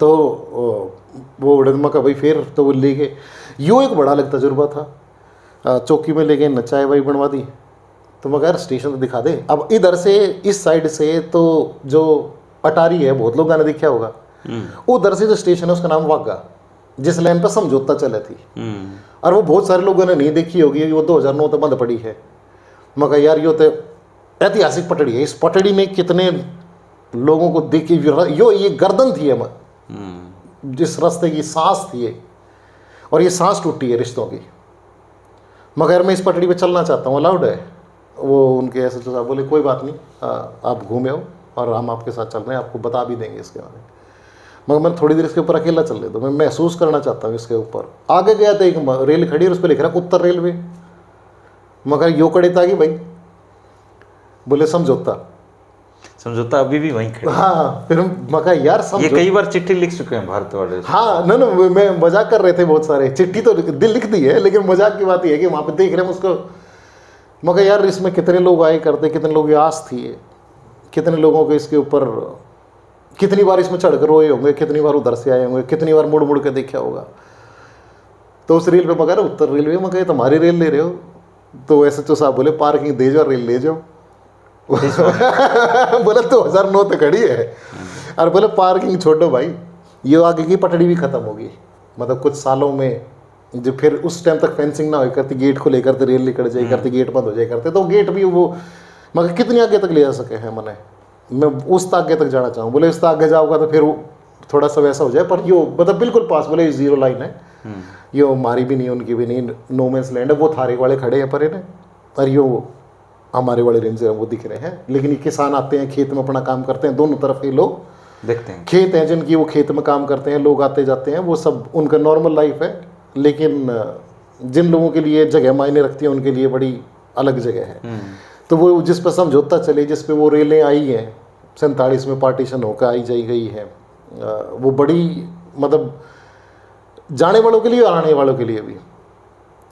तो वो उड़दमा का भाई फिर तो वो ले गए। यूँ एक बड़ा अलग तजुर्बा था। चौकी में ले गए, न चाय वाई बनवा दी। तो मैं यार स्टेशन तो दिखा दे। अब इधर से इस साइड से तो जो अटारी है, बहुत लोग गाने देखा होगा, उधर से जो स्टेशन है उसका नाम वाघा, जिस लाइन पर समझौता चले थी। और वो बहुत सारे लोगों ने नहीं देखी होगी, वो 2009 तक बंद पड़ी है। मैं कहा यार यो तो ऐतिहासिक पटड़ी है, इस पटड़ी में कितने लोगों को देखी, यो ये गर्दन थी है जिस रास्ते की सांस थी ये, और ये सांस टूटी है रिश्तों की। मगर मैं इस पटड़ी पे चलना चाहता हूँ, अलाउड है? वो उनके ऐसे तो साहब बोले कोई बात नहीं, आप घूमे हो और हम आपके साथ चल रहे हैं, आपको बता भी देंगे इसके बारे में। मगर मैं थोड़ी देर इसके ऊपर अकेला चल रहे, तो मैं महसूस करना चाहता हूँ इसके ऊपर। आगे गया तो एक रेल खड़ी और उस पर लिख रहा उत्तर रेलवे। मगर यो कड़े था कि भाई, बोले समझौता
अभी भी वहीं खड़े।
हाँ, फिर मका यार
ये कई बार चिट्ठी लिख चुके हैं भारत वाले।
हाँ ना, मैं मजाक कर रहे थे, बहुत सारे चिट्ठी तो दिल लिख दी है, लेकिन मजाक की बात यह है कि वहाँ पे देख रहे हैं उसको। मगर यार इसमें कितने लोग आए करते, कितने लोगों की आस थी, कितने लोगों के इसके ऊपर, कितनी बार इसमें चढ़ कर रोए होंगे, कितनी बार उधर से आए होंगे, कितनी बार मुड़ मुड़ के देखा होगा। तो उस रेल पे मगर उत्तर रेलवे में गए, तुम्हारी रेल ले रहे हो? तो ऐसे तो साहब बोले पार्किंग दे जाओ, रेल ले जाओ। बोला 2009 तक खड़ी है। और बोले पार्किंग छोड़ो भाई, ये आगे की पटड़ी भी खत्म होगी, मतलब कुछ सालों में। जो फिर उस टाइम तक फेंसिंग ना हो करती, गेट खुले करते, रेल निकल जाए करती, गेट बंद हो जाए करते, तो गेट भी वो मगर कितनी आगे तक ले जा सके हैं मैंने, मैं उस आगे तक जाना चाहूँ। बोले इस आगे जाओगा तो फिर थोड़ा सा वैसा हो जाए, पर यो मतलब बिल्कुल पास, बोले 0 लाइन है। ये हमारी भी नहीं उनकी भी नहीं, नो मैंस लैंड है। वो थारे वाले खड़े हैं परे ने, और ये हमारे वाले रेंजर वो दिख रहे हैं। लेकिन ये किसान आते हैं खेत में अपना काम करते हैं, दोनों तरफ ये लोग
देखते हैं।
खेत हैं जिनकी, वो खेत में काम करते हैं, लोग आते जाते हैं, वो सब उनका नॉर्मल लाइफ है। लेकिन जिन लोगों के लिए जगह मायने रखती है उनके लिए बड़ी अलग जगह है। तो वो जिस पर समझौता चले, जिस पे वो रेलें आई हैं 47 में पार्टीशन होकर आई जाई गई है, वो बड़ी मतलब जाने वालों के लिए और आने वालों के लिए भी,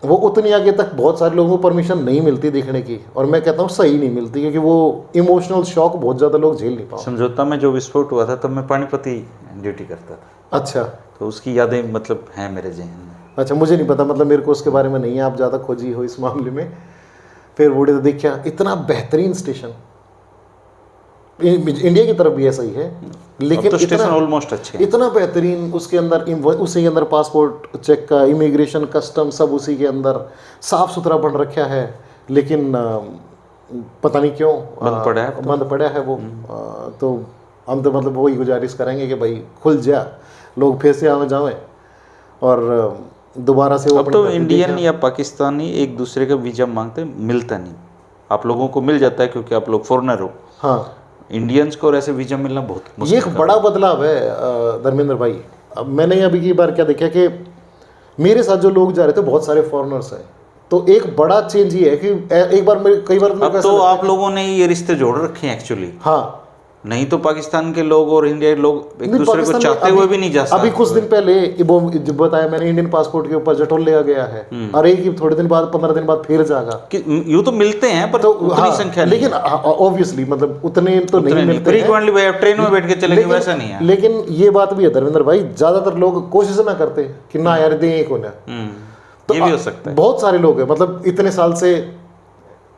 वो उतनी आगे तक बहुत सारे लोगों को परमिशन नहीं मिलती देखने की। और मैं कहता हूँ सही नहीं मिलती, क्योंकि वो इमोशनल शॉक बहुत ज़्यादा लोग झेल नहीं पाते।
समझौता में जो विस्फोट हुआ था तब मैं पानीपत ड्यूटी करता था।
अच्छा,
तो उसकी यादें मतलब हैं मेरे जहन में।
अच्छा, मुझे नहीं पता, मतलब मेरे को उसके बारे में नहीं है, आप ज़्यादा खोजी हो इस मामले में। फिर वो तो देखा इतना बेहतरीन स्टेशन, इंडिया की तरफ भी ऐसा ही है, लेकिन
तो स्टेशन ऑलमोस्ट अच्छे,
इतना बेहतरीन। उसके अंदर उसी के अंदर पासपोर्ट चेक का, इमिग्रेशन, कस्टम सब उसी के अंदर, साफ सुथरा बन रखा है। लेकिन पता नहीं क्यों बंद पड़ा है वो। तो हम तो मतलब वही गुजारिश करेंगे कि भाई खुल जा, लोग फिर से आवे जावे और दोबारा से वो।
अब तो इंडियन या पाकिस्तानी एक दूसरे का वीज़ा मांगते, मिलता नहीं। आप लोगों को मिल जाता है क्योंकि आप लोग फॉरेनर हो।
हाँ,
इंडियंस को और ऐसे वीज़ा मिलना बहुत मुश्किल।
ये एक बड़ा बदलाव है धर्मेंद्र भाई। अब मैंने अभी की बार क्या देखा कि मेरे साथ जो लोग जा रहे थे बहुत सारे फॉरेनर्स हैं, तो एक बड़ा चेंज ये है कि एक बार कई बार
अब तो आप लोगों ने ये रिश्ते जोड़ रखे हैं एक्चुअली।
हाँ,
नहीं तो पाकिस्तान के लोग और इंडिया के लोग एक दूसरे को चाहते हुए भी नहीं जा सकते।
अभी कुछ दिन पहले वो जब बताया मैंने, इंडियन पासपोर्ट के ऊपर जटोल लिया गया है, और एक ही थोड़े दिन बाद 15 दिन बाद फिर जाएगा।
यूँ तो मिलते हैं पर
तो
उतनी संख्या नहीं,
लेकिन ऑब्वियसली मतलब उतने तो नहीं मिलते हैं।
फ्रीक्वेंटली भाई ट्रेन में बैठ के चलेंगे वैसा नहीं है।
लेकिन ये बात भी है धर्मेंद्र भाई, ज्यादातर लोग कोशिश ना करते कि ना यार दें को ना।
तो ये भी हो सकता है।
बहुत सारे लोग हैं, मतलब इतने साल से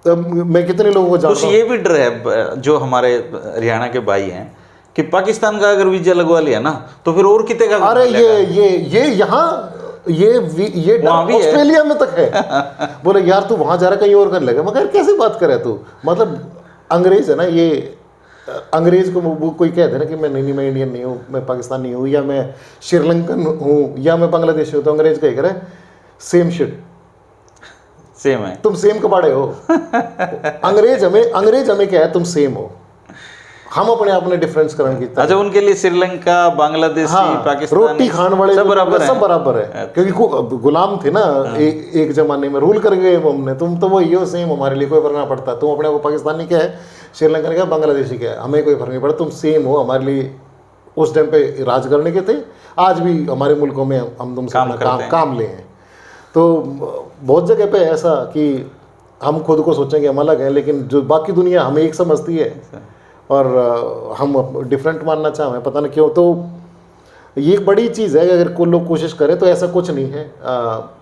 मैं कितने लोगों को जानता हूं।
कुछ ये भी डर है जो हमारे हरियाणा के भाई हैं कि पाकिस्तान का अगर वीजा लगवा लिया ना तो फिर और कितने का।
अरे ये यहाँ ये ऑस्ट्रेलिया में तक है। बोले यार तू वहां जा रहा कहीं और कर लेगा, मगर कैसे बात करे तू, मतलब अंग्रेज है ना ये। अंग्रेज को वो कोई कहते ना कि मैं नहीं मैं इंडियन नहीं हूँ, मैं पाकिस्तानी हूँ, या मैं श्रीलंकन हूँ, या मैं बांग्लादेशी हूँ, तो अंग्रेज कह करे सेम शिट,
सेम है,
तुम सेम कबाड़े हो। अंग्रेज हमें क्या है, तुम सेम हो, हम अपने आप में डिफरेंस करने की।
अच्छा, उनके लिए श्रीलंका, बांग्लादेशी,
हाँ,
पाकिस्तानी,
रोटी खाने वाले
सब बराबर
है, क्योंकि गुलाम थे ना एक जमाने में, रूल कर गए हमने। तुम तो वही हो सेम, हमारे लिए कोई फर्क ना पड़ता। तुम अपने को पाकिस्तानी क्या है, श्रीलंकन क्या, बांग्लादेशी क्या है, हमें कोई फर्क नहीं पड़ता, तुम सेम हो। हमारे लिए उस टाइम पे राज करने के थे, आज भी हमारे मुल्कों में हम तुमसे काम ले हैं। तो बहुत जगह पे ऐसा कि हम खुद को सोचेंगे हम अलग हैं, लेकिन जो बाकी दुनिया हमें एक समझती है और हम डिफरेंट मानना चाहें, पता नहीं क्यों। तो ये एक बड़ी चीज़ है, अगर कोई लोग कोशिश करें तो ऐसा कुछ नहीं है।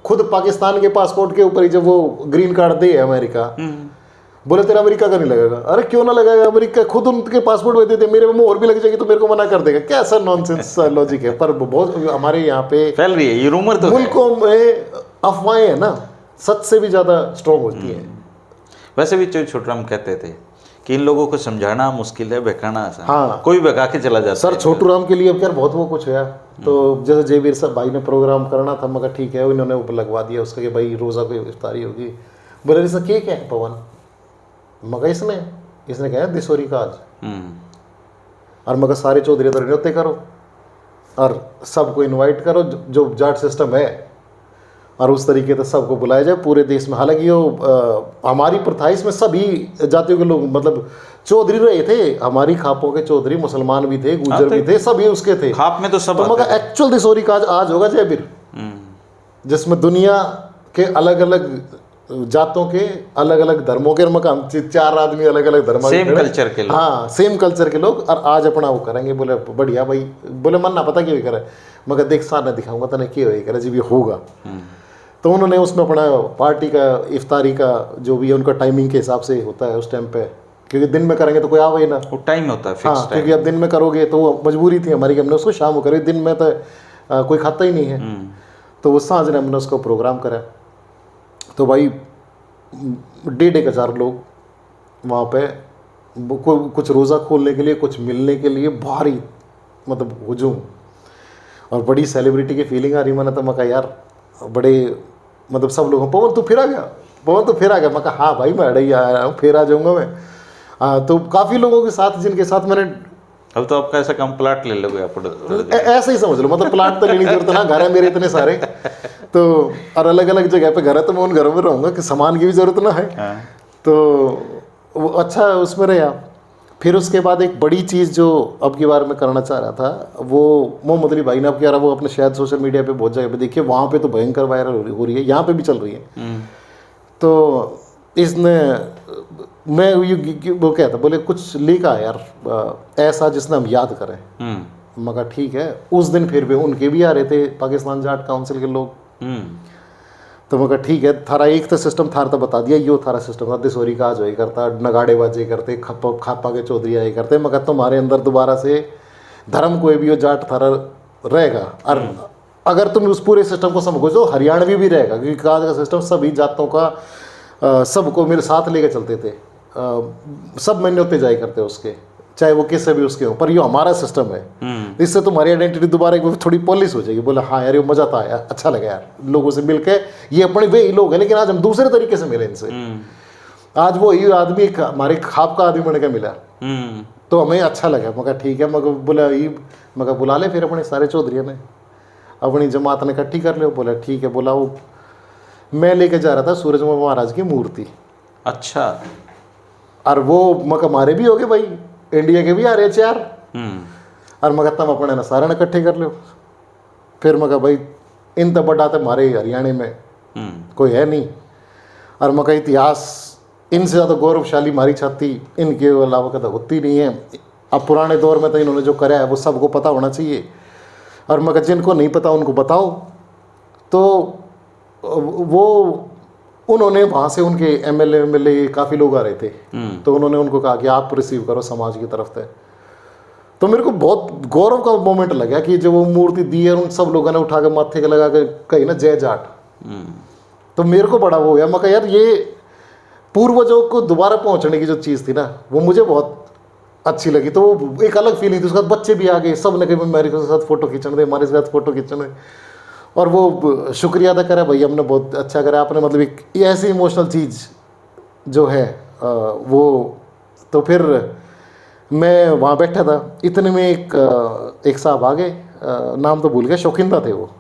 खुद पाकिस्तान के पासपोर्ट के ऊपर ही जब वो ग्रीन कार्ड दे अमेरिका, बोले तेरा अमेरिका का नहीं लगेगा। अरे क्यों ना लगेगा, अमेरिका खुद उनके पासपोर्ट में देते, मेरे में और भी लग जाएगी तो मेरे को मना कर देगा, कैसा नॉनसेंस लॉजिक है। पर बहुत हमारे यहाँ पे
फैल रही है ये रूमर, तो
मुल्कों में अफवाहें है ना, सच से भी ज़्यादा स्ट्रॉन्ग होती हैं।
वैसे भी छोटूराम कहते थे कि इन लोगों को समझाना मुश्किल है, बहकाना आसान।
हाँ,
कोई बहका के चला जाता
सर छोटूराम के लिए अब यार बहुत वो कुछ है। तो जैसे जयवीर साहब भाई ने प्रोग्राम करना था, मगर ठीक है इन्होंने ऊपर लगवा दिया उसका कि भाई रोज़ा को इफ्तारी होगी। बोले इसका केक है पवन, मगर इसने कहा दिसोरी का आज, और मगर सारे चौधरी तो नृत्य करो और सबको इनवाइट करो, जो जाट सिस्टम है, और उस तरीके से सबको बुलाया जाए पूरे देश में। हालांकि वो हमारी प्रथा, इसमें सभी जातियों के लोग, मतलब चौधरी रहे थे, हमारी खापों के चौधरी मुसलमान भी थे, गुजर भी थे, सभी उसके थे
खाप में तो सब।
तो मगर एक्चुअल दिसोरी का आज होगा जयवीर, जिसमें दुनिया के अलग अलग जातों के, अलग अलग धर्मों के, मकाम 4 आदमी अलग अलग धर्म,
सेम कल्चर के लोग,
हाँ सेम कल्चर के लोग, और आज अपना वो करेंगे। बोले बढ़िया भाई, बोले मन ना पता क्यों करे, मगर देख सामने दिखाऊंगा तो नहीं क्यों करे जब ये होगा। तो उन्होंने उसमें अपना पार्टी का, इफ्तारी का जो भी है उनका टाइमिंग के हिसाब से होता है उस टाइम पे, क्योंकि दिन में करेंगे तो कोई आवे ना,
वो टाइम होता है फिक्स।
हाँ, क्योंकि अब दिन में करोगे तो वो मजबूरी थी हमारी कि हमने उसको शाम को करी, दिन में तो कोई खाता ही नहीं है। तो वो सांझ ने हमने उसको प्रोग्राम करा। तो भाई 1,500 लोग वहाँ पे, कुछ रोज़ा खोलने के लिए, कुछ मिलने के लिए, भारी मतलब हुजूम। और बड़ी सेलिब्रिटी की फीलिंग आ रही मैंने, तो मैं कहा यार बड़े मतलब सब लोग, पवन तू फिर आ गया, पवन तू फिर आ गया। मैं कहा हाँ भाई मैं अड़े ही आया हूँ, फिर आ जाऊँगा मैं। तो काफ़ी लोगों के साथ जिनके साथ मैंने,
अब तो आपका ऐसा कम प्लाट ले लोगे आप थोड़े दिन।
ऐसे ही समझ लो, मतलब प्लाट तो लेने की जरूरत है ना, घर है मेरे इतने सारे, तो और अलग अलग जगह पे घर है, तो मैं उन घरों में रहूँगा कि सामान की भी जरूरत ना है।
हाँ।
तो वो अच्छा उसमें रहा। फिर उसके बाद एक बड़ी चीज़ जो अब की बार मैं करना चाह रहा था, वो मोहम्मद अली भाई ने अब क्या रहा, वो अपने शायद सोशल मीडिया पे बहुत जगह पे देखिए, वहाँ पे तो भयंकर वायरल हो रही है, यहाँ पे भी चल रही है। तो इसने, मैं वो क्या था, बोले कुछ लिखा है यार ऐसा जिसने हम याद करें। मैं कहा ठीक है। उस दिन फिर भी उनके भी आ रहे थे पाकिस्तान जाट काउंसिल के लोग। तो मैं कहा ठीक है, थारा एक तो सिस्टम थारा तो बता दिया, यो थारा सिस्टम था, दिसोरी का आज वही करता, नगाड़े बाजे करते, खापा के चौधरी आए करते। मैं कहा तुम्हारे अंदर दोबारा से धर्म कोई भी हो, जाट थारा रहेगा। और अगर तुम उस पूरे सिस्टम को समझो तो हरियाणवी भी रहेगा, क्योंकि आज का सिस्टम सभी जातों का सबको मेरे साथ लेके चलते थे, सब मान्यते जाए करते उसके, चाहे वो किससे भी उसके हो, पर ये हमारा सिस्टम है। इससे तुम्हारी आइडेंटिटी दोबारा एक थोड़ी पॉलिश हो जाएगी। बोला हाँ यार ये मजा था यार, अच्छा लगा यार लोगों से मिलके, ये अपने वे ही लोग हैं, लेकिन आज हम दूसरे तरीके से मिले इनसे। आज वो ये आदमी हमारे खाप का आदमी बन के मिला, तो हमें अच्छा लगा। मगर ठीक है, मगर बोला ये, मगर बुला ले फिर अपने सारे चौधरी ने, अपनी जमात ने इकट्ठी कर लो। बोला ठीक है। बोला वो मैं लेके जा रहा था सूरजमल महाराज की मूर्ति।
अच्छा।
और वो मगर हमारे भी हो गए भाई, इंडिया के भी आ रहे चार। और मगर तुम अपने ना सारे इकट्ठे कर लो। फिर मगर भाई इन तो बड़ा तो हमारे हरियाणा में कोई है नहीं, और मगर इतिहास इनसे ज़्यादा गौरवशाली हमारी छाती इनके अलावा कदा होती नहीं है। अब पुराने दौर में तो इन्होंने जो करा है वो सबको पता होना चाहिए, और मगर जिनको नहीं पता उनको बताओ। तो वो उन्होंने वहाँ से उनके एमएलए काफ़ी लोग आ रहे थे, तो उन्होंने उनको कहा कि आप रिसीव करो समाज की तरफ से। तो मेरे को बहुत गौरव का मोमेंट लगा कि जब वो मूर्ति दी है, उन सब लोगों ने उठा के माथे के लगा के कही ना जय जाट। तो मेरे को बड़ा वो हुआ, मैं कहा यार ये पूर्वजों को दोबारा पहुँचने की जो चीज़ थी ना, वो मुझे बहुत अच्छी लगी। तो वो एक अलग फीलिंग थी। उसके बाद बच्चे भी आ गए, सब ने कहा मेरे के साथ फ़ोटो खींचने दे, हमारे साथ फ़ोटो खींचने दे। और वो शुक्रिया अदा करा, भाई हमने बहुत अच्छा करा आपने, मतलब एक ऐसी इमोशनल चीज़ जो है वो। तो फिर मैं वहाँ बैठा था, इतने में एक साहब आ गए, नाम तो भूल गया, शौकीनदा थे वो,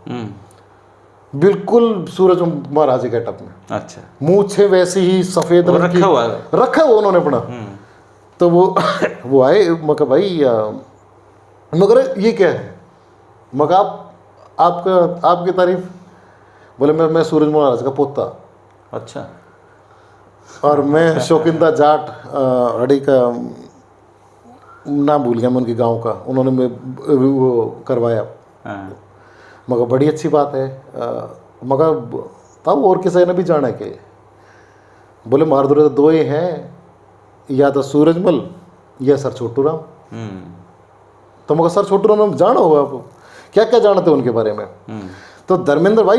बिल्कुल सूरज महाराज के गेटअप में।
अच्छा।
मूंछें वैसी ही सफ़ेद रंग की, रखा हुआ उन्होंने अपना। तो वो आए, मगर भाई मगर ये क्या है, मगर आपकी तारीफ। बोले मैं सूरज महाराज का पोता।
अच्छा।
और मैं शौकीनदा जाट अड़ी का नाम भूल गया मैं उनके गांव का, उन्होंने वो करवाया। मगर बड़ी अच्छी बात है। मगर तब और किसी ने भी जाना के, बोले मारदुरे तो दो ही हैं, या तो सूरजमल या सर छोटू राम। तो मगर सर छोटू राम जाना होगा, आप क्या क्या जानते हो उनके बारे में। तो धर्मेंद्र भाई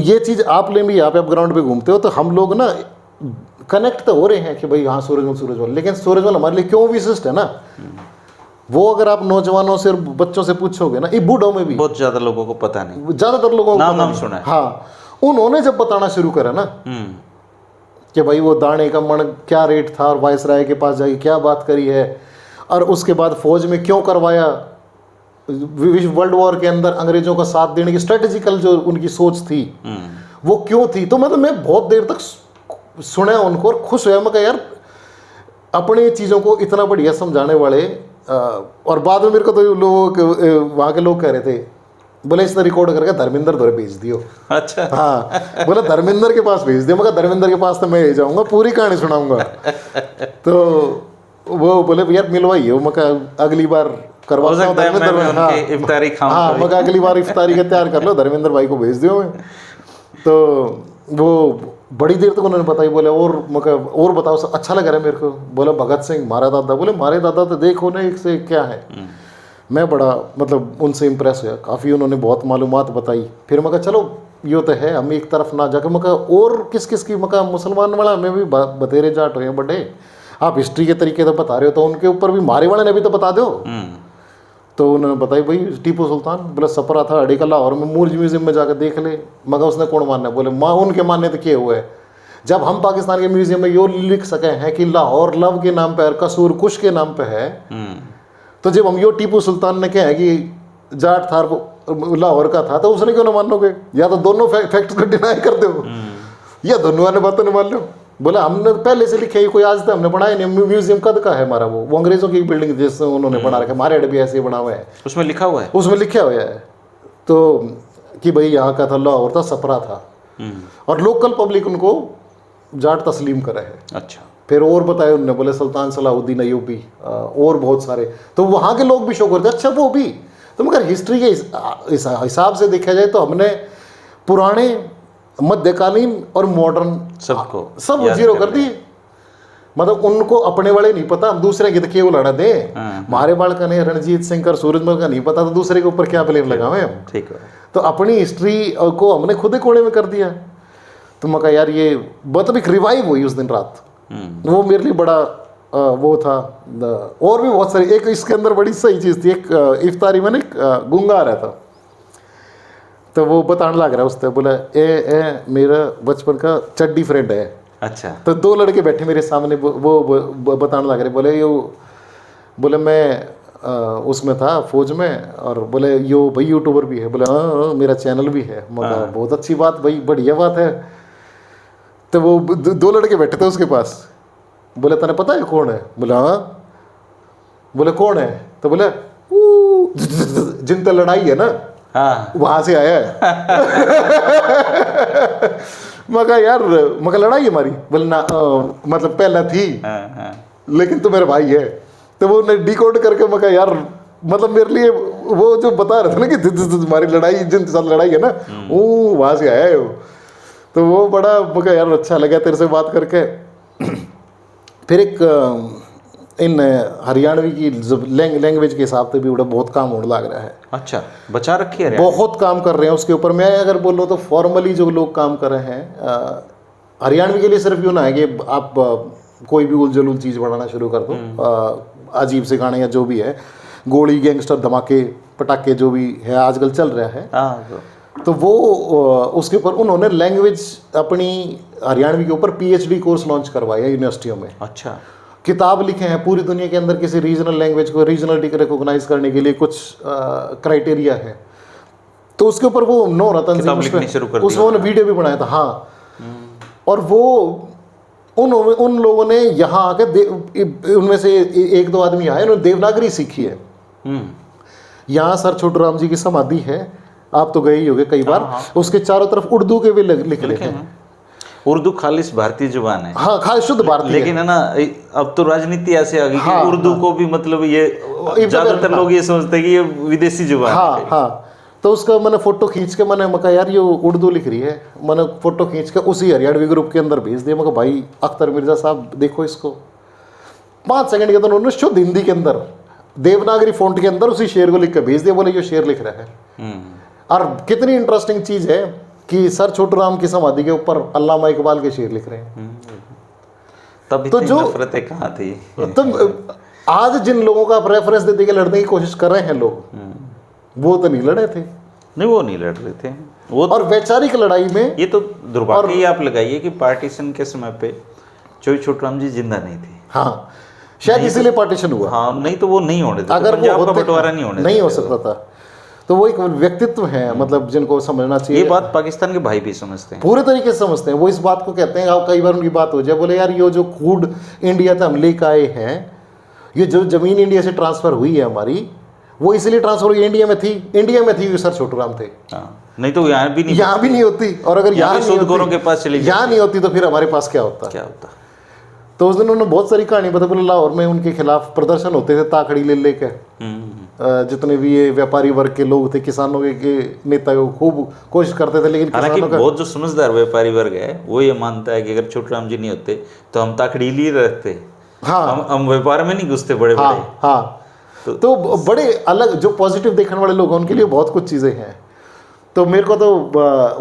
ये चीज़ आप ले भी, यहाँ पे आप ग्राउंड पे घूमते हो तो हम लोग ना कनेक्ट तो हो रहे हैं कि भाई हाँ सूरजमल, लेकिन सूरजमल हमारे लिए क्यों विशिष्ट है ना, वो अगर आप नौजवानों से और बच्चों से पूछोगे ना, ये बूढ़ों में भी
बहुत ज़्यादा लोगों को पता नहीं,
ज़्यादातर लोगों को
नाम सुना है।
हाँ, उन्होंने जब बताना शुरू करा ना कि भाई वो दाने का मण क्या रेट था, और वायसराय के पास जाके क्या बात करी है, और उसके बाद फौज में क्यों करवाया, विश्व वर्ल्ड वॉर के अंदर अंग्रेजों का साथ देने की स्ट्रेटेजिकल जो उनकी सोच थी वो क्यों थी। तो मतलब मैं बहुत देर तक सुना उनको और खुश हुआ। मैं कहा यार अपने चीज़ों को इतना बढ़िया समझाने वाले। और बाद में मेरे को तो लोग वहाँ के लोग कह रहे थे, बोले इसने रिकॉर्ड करके धर्मेंद्र द्वारा भेज दियो।
अच्छा।
हाँ, बोले धर्मेंद्र के पास भेज दिया। मगर धर्मेंद्र के पास तो मैं जाऊँगा, पूरी कहानी सुनाऊंगा। तो वो बोले यार मिलवाइए, वो मगर अगली बार करवाता हूँ धर्मेंद्र।
इफ्तारी खाऊं।
हाँ, मगर अगली बार इफ्तारी का तैयार कर लो, धर्मेंद्र भाई को भेज दियो मैं। तो वो बड़ी देर तक उन्होंने बताई। बोले और मगर और बताओ, अच्छा लग रहा है मेरे को। बोले भगत सिंह मारा दादा। बोले मारे दादा तो देखो ना एक से क्या है। मैं बड़ा मतलब उनसे इम्प्रेस हुआ, काफ़ी उन्होंने बहुत मालूमात बताई। फिर मगर चलो यो तो है, हम एक तरफ ना जाकर मगर और किस किस की मगर मुसलमान वाला में भी बतेरे जाट हुए बड़े, आप हिस्ट्री के तरीके तो बता रहे हो, तो उनके ऊपर भी मारे वाले ने भी तो बता दो। तो उन्होंने बताई भाई टीपू सुल्तान, बोले सपरा था अड़ी का लाहौर में, मूर्ज म्यूजियम में जाकर देख ले। मगर उसने कौन मानना, बोले माँ उनके मानने तो किए हुए है। जब हम पाकिस्तान के म्यूजियम में यो लिख सके हैं कि लाहौर लव के नाम पे और कसूर कुश के नाम पे है, तो जब हम यो टीपू सुल्तान ने कहा कि जाट था लाहौर का था, तो उसने क्यों ना मानोगे? या तो दोनों फैक्ट्स को डिनाई कर दो या दोनों वाले बातों ने मान लो। बोला हमने पहले से लिखे, कोई आज तक हमने पढ़ाया नहीं। म्यूजियम कद का है हमारा, वो अंग्रेजों की बिल्डिंग जिससे उन्होंने बना रखा है, हमारे अड्डे भी ऐसे बना हुआ है,
उसमें लिखा हुआ है,
उसमें लिखा हुआ है तो कि भाई यहाँ का था लाहौर था, सपरा था। और लोकल पब्लिक उनको जाट तस्लीम करे है।
अच्छा,
फिर और बताया उन्होंने, बोले सुल्तान सलाहुद्दीन अय्यूबी और बहुत सारे, तो वहाँ के लोग भी शौक करते। अच्छा वो भी तो, मगर हिस्ट्री के हिसाब से देखा जाए तो हमने पुराने, मध्यकालीन और मॉडर्न
सबको
सब जीरो कर दिए। मतलब उनको अपने वाले नहीं पता, हम दूसरे के क्यों लड़ा दें। हमारे बालका ने रणजीत सिंह और सूरजमल का नहीं पता, तो दूसरे के ऊपर क्या ब्लेम लगावे हम।
ठीक है,
तो अपनी हिस्ट्री को हमने खुद ही कोड़े में कर दिया। तो मैं कहा यार ये मतलब एक रिवाइव हुई उस दिन रात, वो मेरे लिए बड़ा वो था। और भी बहुत सारी, एक इसके अंदर बड़ी सही चीज़ थी। एक इफ्तारी में गूंगा आ रहा था, तो वो बताने लग रहा है उससे, बोला ए मेरा बचपन का चड्डी फ्रेंड है।
अच्छा,
तो दो लड़के बैठे मेरे सामने, वो बताने लग रहे, बोले यो, बोले मैं उसमें था फौज में, और बोले यो भाई यूट्यूबर भी है। बोले हाँ मेरा चैनल भी है। मगर बहुत अच्छी बात भाई, बढ़िया बात है। तो वो दो लड़के बैठे थे उसके पास, बोले तने पता है कौन है? बोले हाँ। बोले कौन है? तो बोले जिनसे लड़ाई है ना,
हाँ,
वहां से आया है। मगर यार मगर लड़ाई हमारी, बोले ना मतलब पहला थी, लेकिन तू मेरा भाई है। तो वो ने डिकोड करके मगर यार, मतलब मेरे लिए वो जो बता रहे थे ना कि तुम्हारी लड़ाई जिनके साथ लड़ाई है ना, वो वहां से आया है वो। तो वो बड़ा मगर यार अच्छा लगा तेरे से बात करके। फिर एक इन हरियाणवी की लैंग्वेज के हिसाब से भी बड़ा बहुत काम होने लग रहा है।
अच्छा, बचा रखी है,
बहुत काम कर रहे हैं उसके ऊपर। मैं अगर बोल रहा तो फॉर्मली जो लोग काम कर रहे हैं हरियाणवी के लिए, सिर्फ यूँ ना है कि आप कोई भी उलझुल चीज़ बनाना शुरू कर दो, अजीब से गाने या जो भी है, गोली गैंगस्टर धमाके पटाखे जो भी है आजकल चल रहा है, तो वो उसके ऊपर उन्होंने लैंग्वेज अपनी हरियाणवी के ऊपर PhD कोर्स लॉन्च करवाया यूनिवर्सिटियों में।
अच्छा,
किताब लिखे हैं पूरी दुनिया के अंदर किसी रीजनल लैंग्वेज को रीजनलिटी को रिकॉग्नाइज करने के लिए कुछ क्राइटेरिया है। तो उसके ऊपर वो नोरा तंजीम उसमें वीडियो भी बनाया था। हाँ, और वो उन लोगों ने यहाँ आके उनमें से एक दो आदमी आए, उन्होंने देवनागरी सीखी है। यहाँ सर छोटू राम जी की समाधि है, आप तो गए ही होंगे कई बार। उसके चारों तरफ उर्दू के भी लिख रहे हैं।
उर्दू खालिश भारतीय जुबान है।
हाँ, खालिश शुद्ध भारतीय,
लेकिन है ना अब तो राजनीति ऐसे आ गई कि उर्दू को भी मतलब ये ज्यादातर लोग ये समझते हैं कि ये विदेशी जुबान है।
हाँ हाँ, तो उसका मैंने फोटो खींच के मैंने कहा यार ये उर्दू लिख रही है, मैंने फोटो खींच के उसी हरियाणवी ग्रुप के अंदर भेज दिया। मैं कहा भाई अख्तर मिर्जा साहब देखो इसको। 5 सेकंड के अंदर उन्होंने शुद्ध हिंदी के अंदर देवनागरी फॉन्ट के अंदर उसी शेर को लिख के भेज दिया, बोले ये शेर लिख रहा है। और कितनी इंटरेस्टिंग चीज है कि सर छोटू राम की समाधि के ऊपर अल्लामा इकबाल के शेर लिख रहे हैं।
तब तो जो नफरतें कहाँ थी।
तो आज जिन लोगों का रेफरेंस देते के लड़ने की कोशिश कर रहे हैं लोग, वो तो नहीं लड़े थे।
नहीं, वो नहीं लड़ रहे थे वो।
और वैचारिक लड़ाई में
ये तो दुर्भाग्य ही आप लगाइए कि पार्टीशन के समय पे छोटू राम जी जिंदा नहीं थे।
हाँ, शायद इसीलिए पार्टीशन हुआ।
हाँ, नहीं तो वो नहीं होने देते,
अगर वो
होते बंटवारा नहीं
हो सकता था। तो वो एक व्यक्तित्व है, मतलब जिनको समझना चाहिए।
ये बात पाकिस्तान के भाई भी समझते हैं,
पूरे तरीके से समझते हैं। वो इस बात को कहते हैं, कई बार उनकी बात हो जाए, बोले यार ये जो कूड इंडिया तक हम लेकर आए हैं, ये जो जमीन इंडिया से ट्रांसफर हुई है हमारी, वो इसलिए ट्रांसफर हुई, इंडिया में थी सर छोटू राम थे।
नहीं तो यहाँ भी नहीं
होती। और अगर यहाँ
के पास चली
यहाँ नहीं होती तो फिर हमारे पास क्या होता। तो उस दिन उन्होंने बहुत सारी कहानी बता, बोले लाहौर में उनके खिलाफ प्रदर्शन होते थे ताकड़ी ले लेके। जितने भी ये व्यापारी वर्ग के लोग थे, किसानों के नेता खूब कोशिश करते थे, लेकिन
हालांकि बहुत जो समझदार व्यापारी वर्ग है वो ये मानता है कि अगर छोटू राम जी नहीं होते तो हम ताकड़ी लिए रहते। हाँ, हम व्यापार में नहीं घुसते बड़े बड़े।
हाँ, तो बड़े अलग जो पॉजिटिव देखने वाले लोग हैं उनके लिए बहुत कुछ चीज़ें हैं। तो मेरे को तो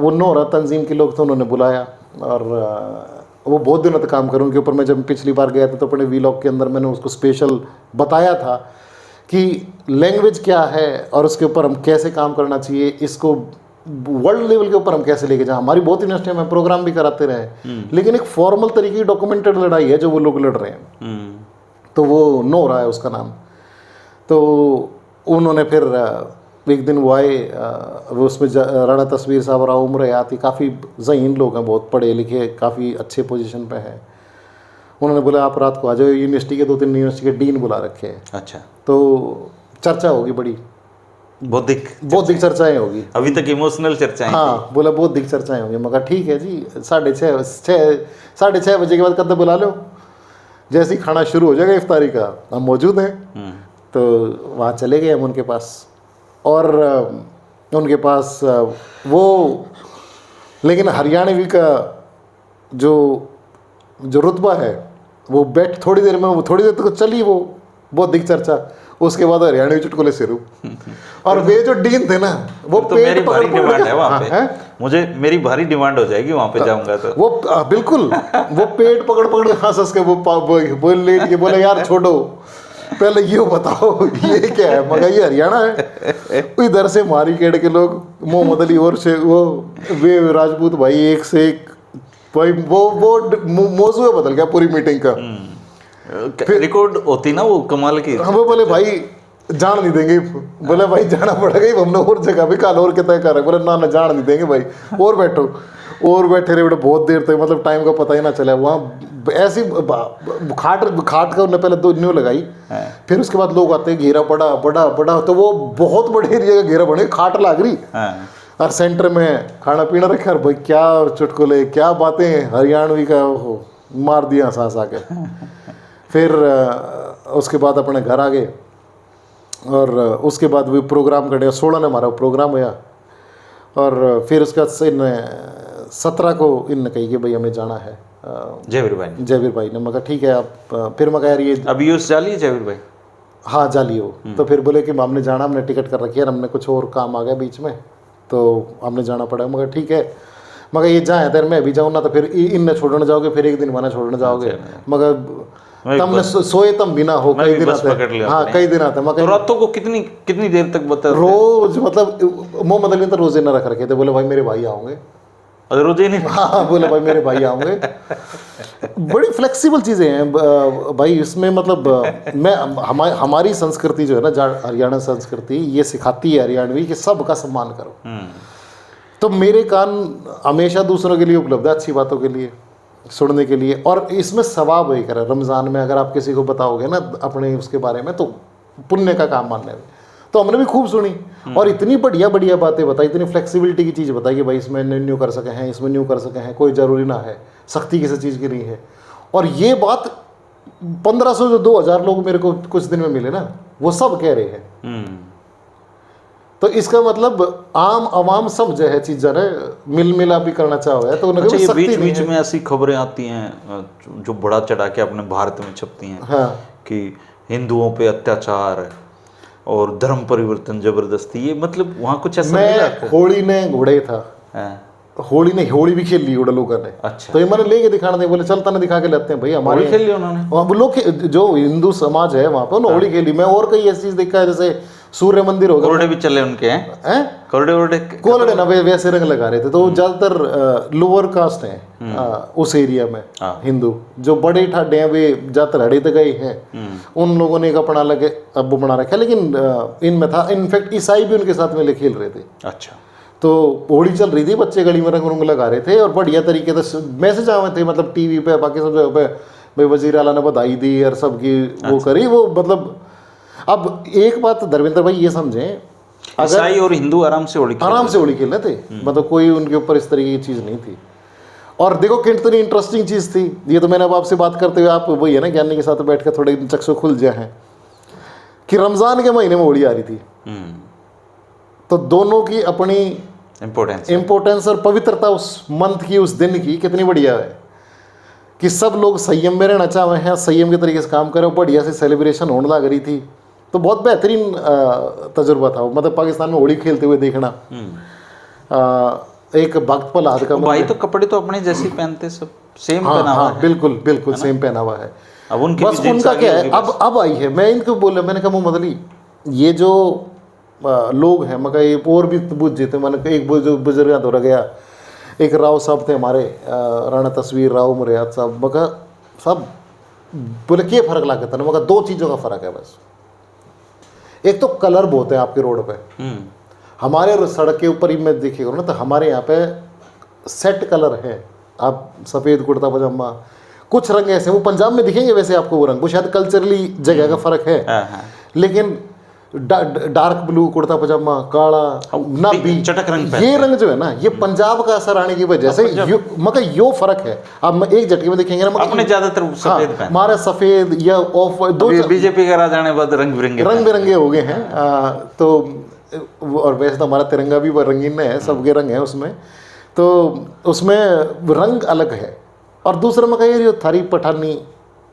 वो नोरा तंजीम के लोग थे, उन्होंने बुलाया और वो बहुत दिनों तक काम करूँ के ऊपर। मैं जब पिछली बार गया था तो अपने वीलॉग के अंदर मैंने उसको स्पेशल बताया था कि लैंग्वेज क्या है और उसके ऊपर हम कैसे काम करना चाहिए, इसको वर्ल्ड लेवल के ऊपर हम कैसे लेके जाएं। हमारी बहुत यूनिवर्सिटी में प्रोग्राम भी कराते रहे, लेकिन एक फॉर्मल तरीके की डॉक्यूमेंटेड लड़ाई है जो वो लोग लड़ रहे हैं, तो वो नो रहा है उसका नाम। तो उन्होंने फिर एक दिन वो आए, वो उसमें राणा तस्वीर साहब, राव उम्र याद, काफ़ी ज़हीन लोग हैं, बहुत पढ़े लिखे, काफ़ी अच्छे पोजीशन पे हैं। उन्होंने बोला आप रात को आ जाओ, यूनिवर्सिटी के 2-3 यूनिवर्सिटी के डीन बुला रखे हैं।
अच्छा।
तो चर्चा होगी, बड़ी बौद्धिक चर्चाएं होगी।
अभी तक इमोशनल चर्चाएं।
हाँ, बोला बौद्धिक चर्चाएं होंगी। मगर ठीक है जी, 6:30 बजे के बाद कब बुला लो, जैसे ही खाना शुरू हो जाएगा इफ्तारी का, हम मौजूद हैं। तो वहाँ चले गए हम उनके पास, और उनके पास वो, लेकिन हरियाणवी का जो रुतबा है वो थोड़ी देर तक चली वो बौद्धिक चर्चा, उसके बाद हरियाणवी चुटकुले शुरू। और वे जो डीन थे ना, वो
तो मेरी भारी डिमांड है वहाँ पे, मेरी भारी डिमांड हो जाएगी वहाँ पे जाऊंगा तो।
वो बिल्कुल, वो पेट पकड़ के हंस के वो लेट के बोले यार छोड़ो, पहले ये बताओ ये क्या है। मगर ये हरियाणा है। इधर से मारी केड़ के लोग, मोहम्मद अली और से वो वे राजपूत भाई, एक से एक भाई, वो मौजू बदल गया पूरी मीटिंग का।
रिकॉर्ड होती ना वो कमाल की।
हम बोले भाई जान नहीं देंगे, बोले भाई जाना पड़ेगा, हमने और जगह भी काल और के तय कर रहे। बोले ना जान नहीं देंगे भाई, और बैठो। और बैठे रहे बेटा बहुत देर तक, मतलब टाइम का पता ही ना चला। वहाँ ऐसी खाट का उन्होंने पहले 2 न्यू लगाई, फिर उसके बाद लोग आते हैं, घेरा बड़ा, तो वो बहुत बड़े एरिया का घेरा बने, खाट लाग रही और सेंटर में खाना पीना रखा। और भाई क्या चुटकुले, क्या बातें, हरियाणवी का मार दिया सांस आके। फिर उसके बाद अपने घर आ गए, और उसके बाद भी प्रोग्राम करने 16 ने हमारा प्रोग्राम हुआ। और फिर उसके बाद इन 17 को इनने कही कि भाई हमें जाना है, जयवीर भाई ने। मगर ठीक है आप, फिर मैं कह रही है
अभी यूज जाली जयवीर भाई।
हाँ जाली हो। तो फिर बोले कि हमने जाना, हमने टिकट कर रखी है, हमने कुछ और काम आ गया बीच में, तो हमने जाना पड़ा। मगर ठीक है, मगर ये जाए देर मैं भी जाऊँ ना, तो फिर इनने छोड़ने जाओगे, फिर एक दिन वहाँ छोड़ने जाओगे। मगर तमने सोए तम बिना हो, कई दिन आते। हाँ कई दिन आते।
तो रातों को कितनी देर तक बता
रोज, मतलब मोहम्मद अली तो रोजे ना रख रखे थे। बोले भाई मेरे भाई आओगे,
रोजे नहीं।
हाँ बोले भाई मेरे भाई आओगे। बड़ी फ्लेक्सिबल चीज़ें हैं भाई इसमें। मतलब मैं हमारी संस्कृति जो है ना, हरियाणा संस्कृति, ये सिखाती है हरियाणवी कि सबका सम्मान करो। तो मेरे कान हमेशा दूसरों के लिए उपलब्ध है, अच्छी बातों के लिए सुनने के लिए। और इसमें सवाब वही करे, रमज़ान में अगर आप किसी को बताओगे ना अपने उसके बारे में, तो पुण्य का काम मानने में। तो हमने भी खूब सुनी, और इतनी बढ़िया बातें बताई, इतनी फ्लेक्सिबिलिटी की चीज़ बताई कि भाई इसमें न्यू कर सके हैं, इसमें न्यू कर सके हैं, कोई ज़रूरी ना है, सख्ती किसी चीज़ की नहीं है। और ये बात 1500 जो 2000 लोग मेरे को कुछ दिन में मिले ना, वो सब कह रहे हैं। तो इसका मतलब आम आवाम सब जो है चीज़ मिला भी करना चाहो है। तो
अच्छा, ये बीच में ऐसी खबरें आती हैं जो बड़ा चढ़ा के अपने भारत में छपती हैं। हाँ। कि हिंदुओं पे अत्याचार और धर्म परिवर्तन जबरदस्ती, ये मतलब वहाँ कुछ ऐसा
मैं होली ने घोड़े था, होली भी खेल ली उड़ा लोगों ने। अच्छा। तो ये मैंने लेके दिखाना था, बोले चलता ना दिखा के लेते हैं भाई हमारे। खेल ली उन्होंने, वहाँ लोग जो हिंदू समाज है वहाँ पे उन्होंने होली खेली। मैं और कई ऐसी चीज देखा है, जैसे सूर्य मंदिर होगा, कोरडे भी चले उनके हैं, कोरडे ना वैसे रंग लगा रहे थे। तो ज्यादातर लोअर कास्ट है उस एरिया में, हिंदू जो बड़े ठाडे हैं वे ज्यादातर हड़े तक गए हैं, उन लोगों ने एक अपना लगे अब बना रखा। लेकिन इनमें था, इनफैक्ट ईसाई भी उनके साथ में खेल रहे थे। अच्छा। तो होली चल रही थी, बच्चे गली में रंग लगा रहे थे और बढ़िया तरीके से मैसेज आए थे, मतलब टीवी पे बाकी सब जगह पे भाई वजीर आला ने बधाई दी और सबकी वो करी। वो मतलब अब एक बात धर्मेंद्र भाई ये समझें, ईसाई और हिंदू आराम से होली खेल रहे थे, मतलब कोई उनके ऊपर इस तरीके की चीज़ नहीं थी। और देखो कितनी इंटरेस्टिंग चीज़ थी ये, तो मैंने अब आपसे बात करते हुए, आप वही है ना ज्ञानी के साथ बैठ कर थोड़े चक्षु खुल जाए हैं कि रमज़ान के महीने में होली आ रही थी। तो दोनों की अपनी इम्पोर्टेंस और पवित्रता उस मंथ की, उस दिन की कितनी बढ़िया है कि सब लोग संयम में रहना चाहे हैं, संयम के तरीके से काम करें, बढ़िया से सेलिब्रेशन होने लग रही थी। तो बहुत बेहतरीन तजुर्बा था, मतलब पाकिस्तान में होली खेलते हुए देखना। एक वक्त पल हाथ का
भाई, तो कपड़े तो अपने जैसे पहनते, सब सेम पहना हुआ है।
बिल्कुल सेम पहना हुआ है।
अब उनकी
बस उनका क्या है, अब आई है। मैं इनको बोला, मैंने कहा मोहम्मद अली ये जो लोग हैं मगर ये और भी बुझ जेते मैंने एक बुजुर्ग तो रह गया, एक राव साहब थे हमारे राणा तस्वीर राव मुरियाद साहब, मगर सब बोले क्या फ़र्क लगा था ना, मगर दो चीज़ों का फ़र्क है बस। एक तो कलर बहुत है आपके रोड पे, हमारे सड़क के ऊपर ही मैं देखिएगा ना तो हमारे यहाँ पे सेट कलर है, आप सफ़ेद कुर्ता पजामा, कुछ रंग ऐसे वो पंजाब में दिखेंगे वैसे आपको वो रंग, वो शायद कल्चरली जगह का फ़र्क है, लेकिन डार्क ब्लू कुर्ता पजामा, काला ना भी
चटक रंग,
ये रंग जो है ना ये पंजाब का असर आने की वजह से मगर यो फर्क है। अब एक झटके में देखेंगे ना
अपने ज्यादातर सफेद पहनते हैं,
हमारा सफेद या ऑफ दो
बीजेपी का राज आने के बाद रंग
बिरंगे हो गए हैं। तो और वैसे तो हमारा तिरंगा भी रंगीन है, सबके रंग है उसमें, तो उसमें रंग अलग है। और दूसरा मगर ये थारी पठानी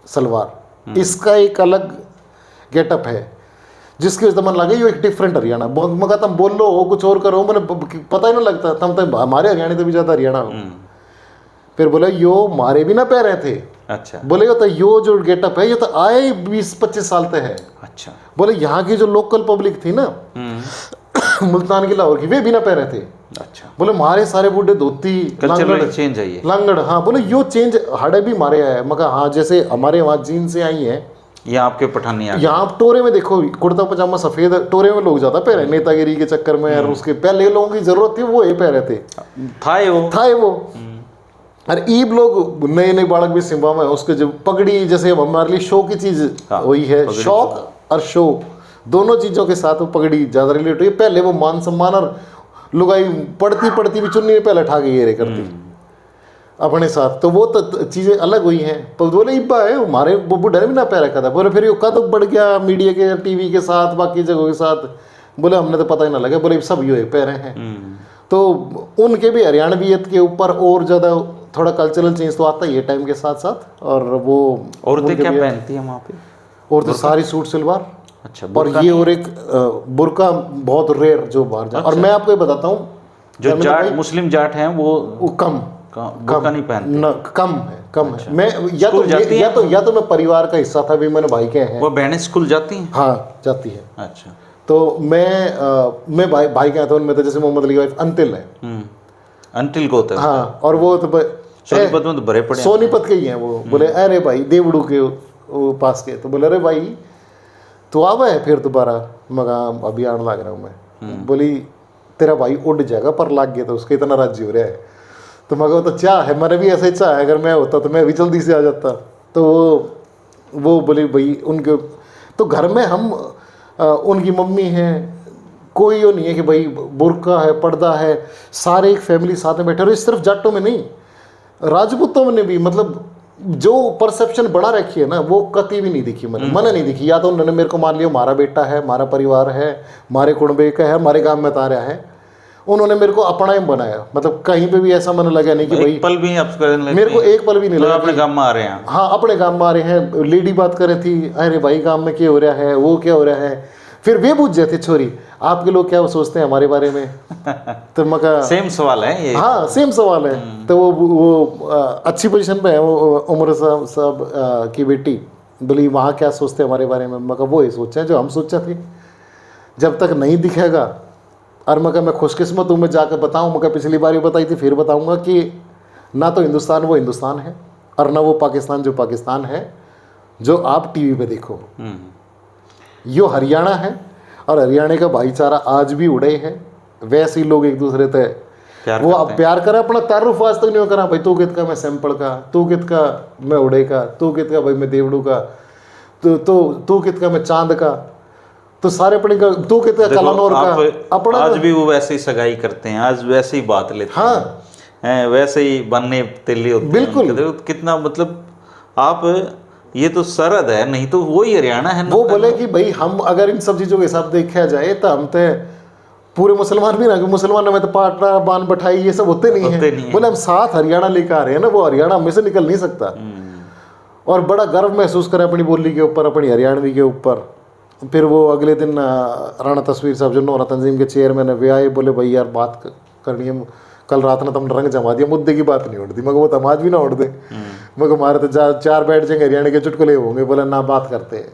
सलवार, इसका एक अलग गेटअप है जिसकी वजह से मन लगे ये एक डिफरेंट हरियाणा। मगर तुम बोल लो हो कुछ और करो मैंने पता ही ना लगता, तुम तो हमारे हरियाणा से भी ज़्यादा हरियाणा हो। फिर बोले यो मारे भी ना पै रहे थे,
अच्छा
बोले यो तो यो जो गेटअप है ये तो आए 20-25 साल से है।
अच्छा
बोले यहाँ की जो लोकल पब्लिक थी ना मुल्तान की लाहौर की, वे भी ना पै रहे थे।
अच्छा
बोले मारे सारे बूढ़े धोती
चेंज है ये
लांगड़, हाँ बोले यो चेंज हड़े भी मारे आया है। मगर हाँ जैसे हमारे वहाँ जीन से आई है,
यहाँ आपके पठानी
यहाँ टोरे में देखो कुर्ता पजामा सफेद, टोरे में लोग ज्यादा पहने नेतागिरी के चक्कर में, और उसके पहले लोगों की जरूरत थी वो ये पहने थे, था वो। अरे ईब लोग नए नए बालक भी सिंबा में उसके जो पगड़ी, जैसे हमारे लिए शो की चीज वही है, शौक और शो दोनों चीजों के साथ वो पगड़ी ज्यादा रिलेट हुई। पहले वो मान सम्मान और लुगाई पढ़ती भी चुन्नी पहले ठा के ये करती अपने साथ, तो वो तो चीज़ें अलग हुई हैं। तो बोले इब्बा है हमारे बुढ़े भी ना पैर रखा था। बोले फिर ये कदम बढ़ गया मीडिया के टीवी के साथ बाकी जगहों के साथ, बोले हमने तो पता ही ना लगा, बोले सब यो पैरे हैं। तो उनके भी हरियाणवीयत के ऊपर और ज़्यादा थोड़ा कल्चरल चेंज तो आता ही है टाइम के साथ साथ। और वो
औरतें क्या पहनती हैं वहाँ पे?
औरतें सारी सूट सलवार,
अच्छा,
और ये और एक बुर्का बहुत रेयर जो बाहर जाए। और मैं आपको ये बताता हूँ
जो जाट मुस्लिम जाट हैं वो
कम
नहीं पहनते,
कम है। मैं या तो मैं परिवार का हिस्सा था भी, मैंने भाई के हैं।
वो बहनें स्कूल जाती हैं?
हाँ जाती है।
अच्छा,
तो मैं भाई के आता हूँ, मैं तो जैसे मोहम्मद अली वाइफ अंतिल है,
अंतिल को होता है।
हाँ, और वो तो
सोनीपत में तो भरे पड़े,
सोनीपत के ही हैं वो। बोले अरे भाई देवड़ू के वो पास के, तो बोले अरे भाई तो आवा है फिर दोबारा, मगा अभी आने लग रहा हूँ मैं। बोली तेरा भाई उड़ जाएगा पर लाग गया तो उसके इतना राजी हो रहा है। तो मगर तो चाह है, मेरा भी ऐसा ही चाह है, अगर मैं होता तो मैं भी जल्दी से आ जाता। तो वो बोली भाई उनके तो घर में हम उनकी मम्मी हैं, कोई वो नहीं है कि भाई बुर्का है पर्दा है, सारे एक फैमिली साथ में बैठे। और इस सिर्फ जाटों में नहीं, राजपूतों में भी, मतलब जो परसेप्शन बना रखी है ना वो कभी भी नहीं दिखी मैंने, मन नहीं दिखी। या तो उन्होंने मेरे को मान लिया हमारा बेटा है, हमारा परिवार है, हमारे कुड़बे का है, हमारे गांव में तारा है, उन्होंने मेरे को अपना ही बनाया। मतलब कहीं पे भी ऐसा मन लगा नहीं कि भाई
पल भी
मेरे को एक पल भी नहीं लगा
अपने गांव में आ रहे हैं।
हाँ अपने गांव में आ रहे हैं। लेडी बात कर रही थी, अरे भाई गांव में क्या हो रहा है, वो क्या हो रहा है। फिर वे पूछ जाते छोरी आपके लोग क्या सोचते हैं हमारे बारे में। तो मका
सेम सवाल है ये,
हाँ सेम सवाल है। तो वो अच्छी पोजीशन पे है, वो उमर साहब की बेटी बोली वहाँ क्या सोचते हैं हमारे बारे में। मका वो ये सोचा जो हम सोचा थे, जब तक नहीं दिखेगा। और मगर मैं खुशकिस्मत हूँ, मैं जाकर बताऊँ, मगर पिछली बार ही बताई थी फिर बताऊँगा कि ना तो हिंदुस्तान वो हिंदुस्तान है और ना वो पाकिस्तान जो पाकिस्तान है जो आप टीवी पे देखो। यो हरियाणा है और हरियाणा का भाईचारा आज भी उड़े है। वैसे ही लोग एक दूसरे से वो अब प्यार करा, अपना तारुफ आज तक नहीं करा भाई तू कित का मैं सैंपल का, तू कित का मैं उड़े का, तू कित का भाई मैं देवड़ू का, तू कित का मैं चांद का। तो सारे अपने का तू कितना कलानौर का अपना।
आज भी वो वैसे ही सगाई करते हैं, आज वैसे ही बात लेते हैं, वैसे ही बनने तेली होते हैं। बिल्कुल, कितना मतलब आप ये तो सरहद है, नहीं तो वही हरियाणा है।
वो बोले कि भाई हम अगर इन सब चीज़ों के हिसाब देखा जाए तो हम तो पूरे मुसलमान भी ना, मुसलमानों में तो पाटना बान बठाई ये सब होते नहीं है। बोले हम साथ हरियाणा लेकर आ रहे हैं ना, वो हरियाणा में से निकल नहीं सकता। और बड़ा गर्व महसूस करें अपनी बोली के ऊपर, अपनी हरियाणवी के ऊपर। फिर वो अगले दिन राणा तस्वीर साहब जो नौरा तंजीम के चेयरमैन है वे आए, बोले भाई यार बात करनी है, कल रात ने तुमने रंग जमा दिया, मुद्दे की बात नहीं उड़ती। मगर वो तो आज भी ना उड़ दे, मगर हमारे तो चार बैठ जाएंगे हरियाणा के चुटकुले होंगे। बोले ना बात करते हैं,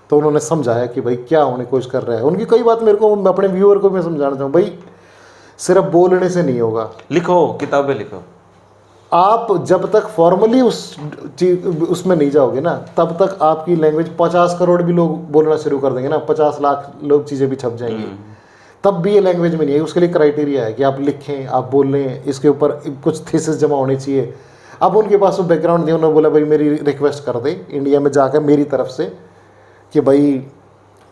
तो उन्होंने समझाया कि भाई क्या होने की कोशिश कर रहा है। उनकी कई बात मेरे को, मैं अपने व्यूअर को मैं समझाना चाहूँ, भाई सिर्फ बोलने से नहीं होगा,
लिखो, किताबें लिखो।
आप जब तक फॉर्मली उसमें नहीं जाओगे ना, तब तक आपकी लैंग्वेज 50 करोड़ भी लोग बोलना शुरू कर देंगे ना, 50 लाख लोग चीज़ें भी छप जाएंगी, तब भी ये लैंग्वेज में नहीं है। उसके लिए क्राइटेरिया है कि आप लिखें, आप बोलें, इसके ऊपर कुछ थीसिस जमा होनी चाहिए। अब उनके पास वो बैकग्राउंड नहीं, उन्होंने बोला भाई मेरी रिक्वेस्ट कर दे इंडिया में जाकर मेरी तरफ से कि भाई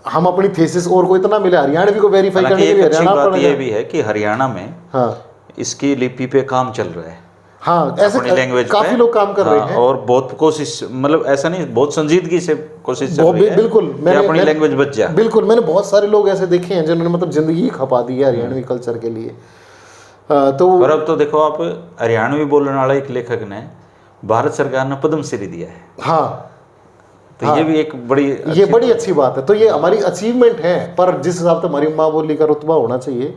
हम अपनी थीसिस, और कोई इतना मिले हरियाणवी को वेरीफाई करने के लिए हरियाणा
पड़ेगा। ये भी है कि हरियाणा में
हाँ
इसकी लिपि पे काम चल रहा है।
हाँ, ऐसे
लैंग्वेज
काफी लोग काम कर रहे हैं,
और बहुत कोशिश, मतलब ऐसा नहीं, बहुत संजीदगी से कोशिश चल रही है।
बिल्कुल,
मैंने अपनी लैंग्वेज बच जाए।
बिल्कुल, मैंने बहुत सारे लोग ऐसे देखे हैं जिन्होंने मतलब जिंदगी खपा दी है हरियाणवी कल्चर के लिए। तो
और अब तो देखो आप, हरियाणवी बोलने वाला एक लेखक ने भारत सरकार ने पद्मश्री दिया है।
हाँ,
तो
हाँ,
ये भी एक बड़ी
अच्छी बात है। तो ये हमारी अचीवमेंट है, पर जिस हिसाब से हमारी माँ बोली का रुतबा होना चाहिए